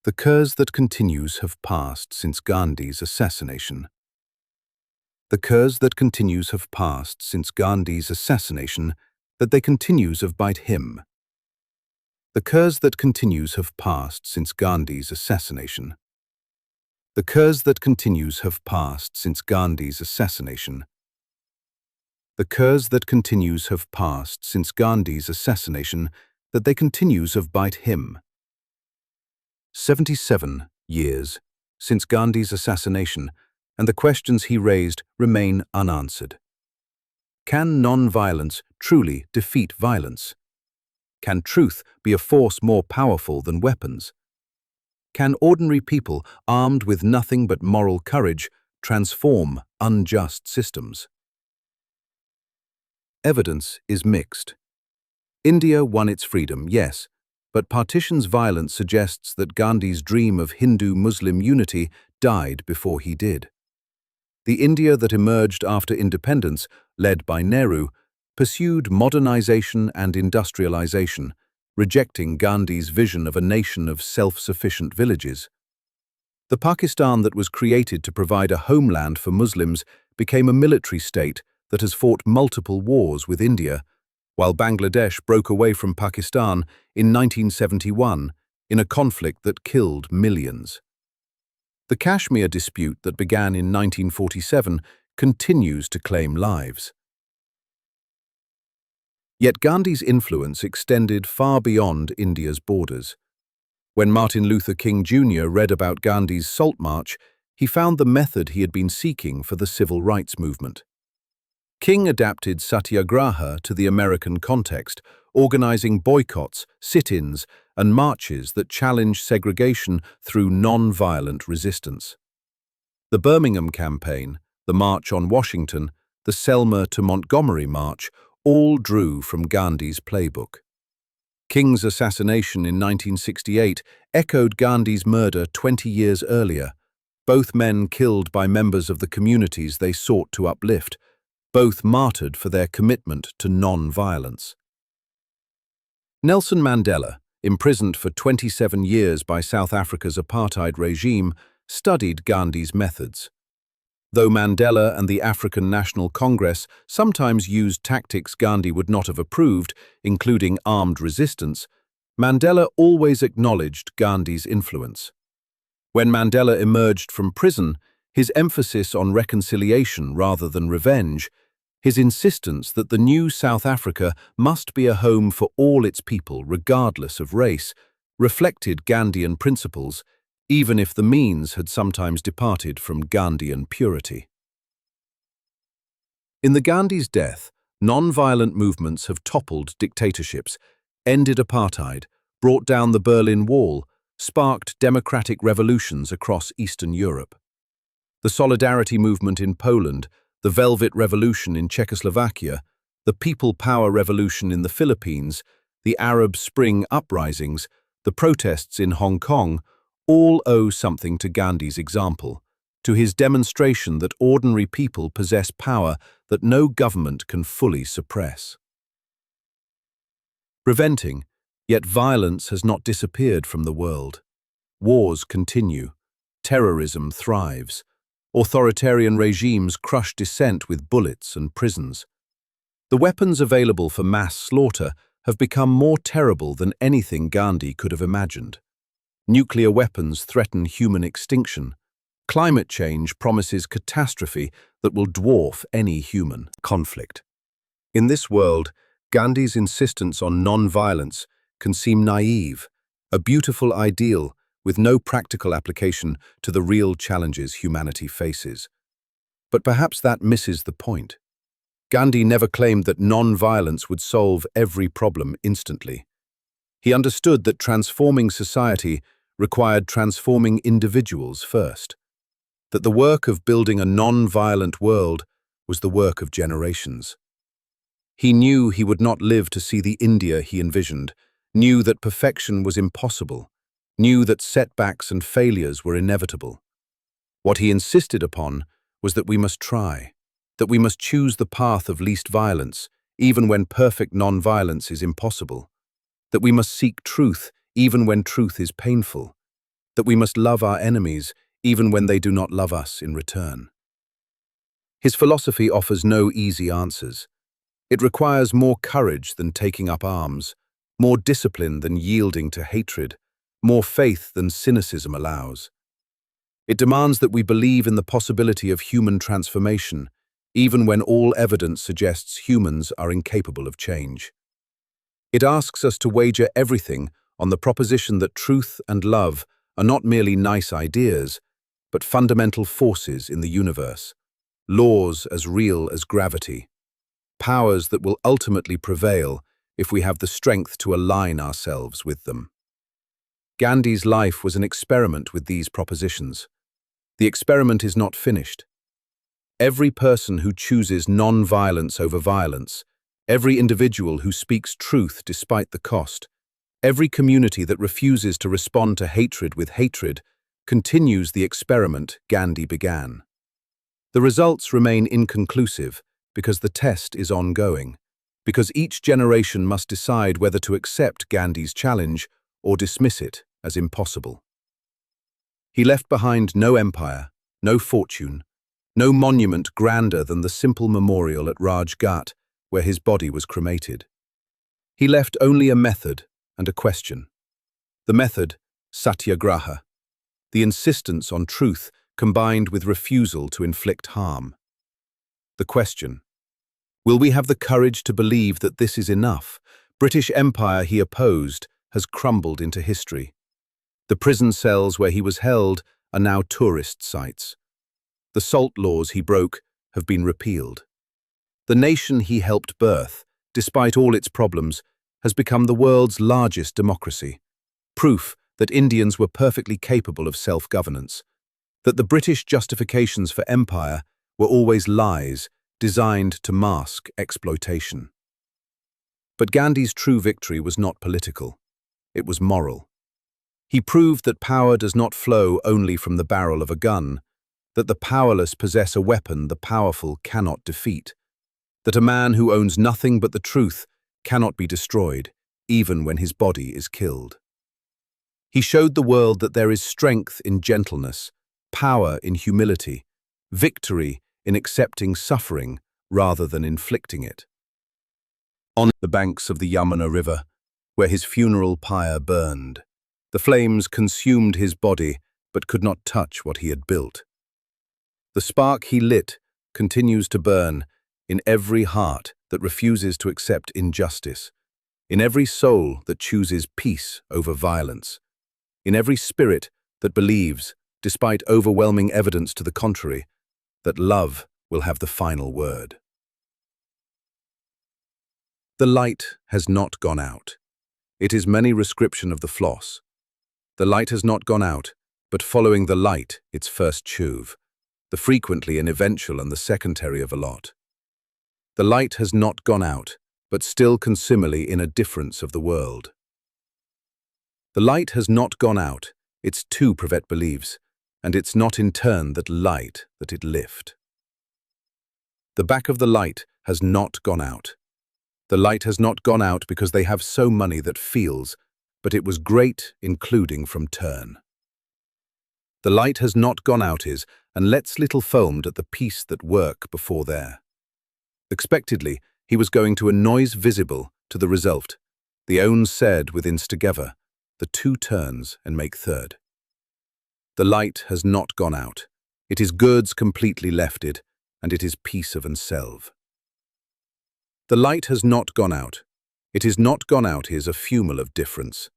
The curs that continues have passed since Gandhi's assassination. The curs that continues have passed since Gandhi's assassination, that they continues of by him. The curs that continues have passed since Gandhi's assassination. The curs that continues have passed since Gandhi's assassination. The curs that continues have passed since Gandhi's assassination, that they continues of by him. 77 years since Gandhi's assassination, and the questions he raised remain unanswered. Can non-violence truly defeat violence? Can truth be a force more powerful than weapons? Can ordinary people, armed with nothing but moral courage, transform unjust systems? Evidence is mixed. India won its freedom, yes, but partition's violence suggests that Gandhi's dream of Hindu-Muslim unity died before he did. The India that emerged after independence, led by Nehru, pursued modernization and industrialization, rejecting Gandhi's vision of a nation of self-sufficient villages. The Pakistan that was created to provide a homeland for Muslims became a military state that has fought multiple wars with India, while Bangladesh broke away from Pakistan in 1971 in a conflict that killed millions. The Kashmir dispute that began in 1947 continues to claim lives. Yet Gandhi's influence extended far beyond India's borders. When Martin Luther King Jr. read about Gandhi's Salt March, he found the method he had been seeking for the civil rights movement. King adapted satyagraha to the American context, organizing boycotts, sit-ins, and marches that challenged segregation through non-violent resistance. The Birmingham Campaign, the March on Washington, the Selma to Montgomery March all drew from Gandhi's playbook. King's assassination in 1968 echoed Gandhi's murder 20 years earlier, both men killed by members of the communities they sought to uplift, both martyred for their commitment to non-violence. Nelson Mandela, imprisoned for 27 years by South Africa's apartheid regime, studied Gandhi's methods. Though Mandela and the African National Congress sometimes used tactics Gandhi would not have approved, including armed resistance, Mandela always acknowledged Gandhi's influence. When Mandela emerged from prison, his emphasis on reconciliation rather than revenge, his insistence that the new South Africa must be a home for all its people regardless of race, reflected Gandhian principles, even if the means had sometimes departed from Gandhian purity. In the Gandhi's death, non-violent movements have toppled dictatorships, ended apartheid, brought down the Berlin Wall, sparked democratic revolutions across Eastern Europe. The Solidarity movement in Poland, the Velvet Revolution in Czechoslovakia, the People Power Revolution in the Philippines, the Arab Spring uprisings, the protests in Hong Kong, all owe something to Gandhi's example, to his demonstration that ordinary people possess power that no government can fully suppress. Preventing, yet violence has not disappeared from the world. Wars continue, terrorism thrives, authoritarian regimes crush dissent with bullets and prisons. The weapons available for mass slaughter have become more terrible than anything Gandhi could have imagined. Nuclear weapons threaten human extinction. Climate change promises catastrophe that will dwarf any human conflict. In this world, Gandhi's insistence on non-violence can seem naive, a beautiful ideal with no practical application to the real challenges humanity faces. But perhaps that misses the point. Gandhi never claimed that non-violence would solve every problem instantly. He understood that transforming society required transforming individuals first, that the work of building a non-violent world was the work of generations. He knew he would not live to see the India he envisioned, knew that perfection was impossible, knew that setbacks and failures were inevitable. What he insisted upon was that we must try, that we must choose the path of least violence, even when perfect non-violence is impossible, that we must seek truth even when truth is painful, that we must love our enemies even when they do not love us in return. His philosophy offers no easy answers. It requires more courage than taking up arms, more discipline than yielding to hatred, more faith than cynicism allows. It demands that we believe in the possibility of human transformation, even when all evidence suggests humans are incapable of change. It asks us to wager everything on the proposition that truth and love are not merely nice ideas, but fundamental forces in the universe, laws as real as gravity, powers that will ultimately prevail if we have the strength to align ourselves with them. Gandhi's life was an experiment with these propositions. The experiment is not finished. Every person who chooses non-violence over violence, every individual who speaks truth despite the cost, every community that refuses to respond to hatred with hatred continues the experiment Gandhi began. The results remain inconclusive because the test is ongoing, because each generation must decide whether to accept Gandhi's challenge or dismiss it as impossible. He left behind no empire, no fortune, no monument grander than the simple memorial at Raj Ghat where his body was cremated. He left only a method and a question. The method, satyagraha, the insistence on truth combined with refusal to inflict harm. The question, will we have the courage to believe that this is enough? British Empire he opposed has crumbled into history. The prison cells where he was held are now tourist sites. The salt laws he broke have been repealed. The nation he helped birth, despite all its problems, has become the world's largest democracy. Proof that Indians were perfectly capable of self-governance, that the British justifications for empire were always lies designed to mask exploitation. But Gandhi's true victory was not political. It was moral. He proved that power does not flow only from the barrel of a gun, that the powerless possess a weapon the powerful cannot defeat, that a man who owns nothing but the truth cannot be destroyed, even when his body is killed. He showed the world that there is strength in gentleness, power in humility, victory in accepting suffering rather than inflicting it. On the banks of the Yamuna River, where his funeral pyre burned, the flames consumed his body but could not touch what he had built. The spark he lit continues to burn in every heart that refuses to accept injustice, in every soul that chooses peace over violence, in every spirit that believes, despite overwhelming evidence to the contrary, that love will have the final word. The light has not gone out. It is many prescription of the floss. The light has not gone out, but following the light its first chuve, the frequently and eventual and the secondary of a lot. The light has not gone out, but still consumily in a difference of the world. The light has not gone out, its two Pravet believes, and it's not in turn that light that it lift. The back of the light has not gone out. The light has not gone out because they have so money that feels, but it was great including from turn. The light has not gone out is, and lets little foamed at the peace that work before there. Expectedly, he was going to a noise visible to the result. The own said within together, the two turns and make third. The light has not gone out. It is goods completely lefted, and it is peace of self. The light has not gone out. It is not gone out is a fumal of difference.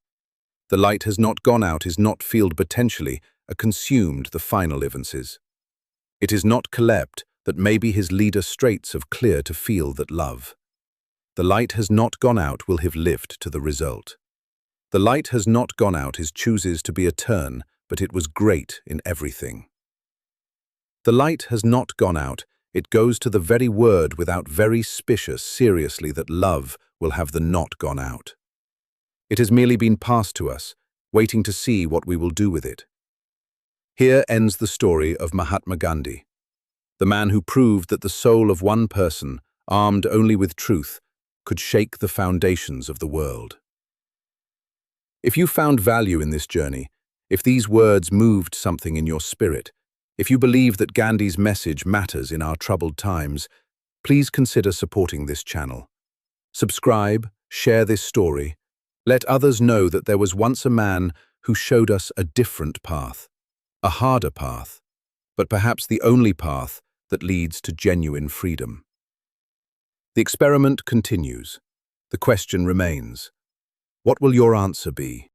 The light has not gone out is not field potentially a consumed the final evances. It is not collect that maybe his leader straits of clear to feel that love. The light has not gone out will have lived to the result. The light has not gone out is chooses to be a turn, but it was great in everything. The light has not gone out, it goes to the very word without very suspicious seriously that love will have the not gone out. It has merely been passed to us, waiting to see what we will do with it. Here ends the story of Mahatma Gandhi, the man who proved that the soul of one person, armed only with truth, could shake the foundations of the world. If you found value in this journey, if these words moved something in your spirit, if you believe that Gandhi's message matters in our troubled times, please consider supporting this channel. Subscribe, share this story. Let others know that there was once a man who showed us a different path, a harder path, but perhaps the only path that leads to genuine freedom. The experiment continues. The question remains, what will your answer be?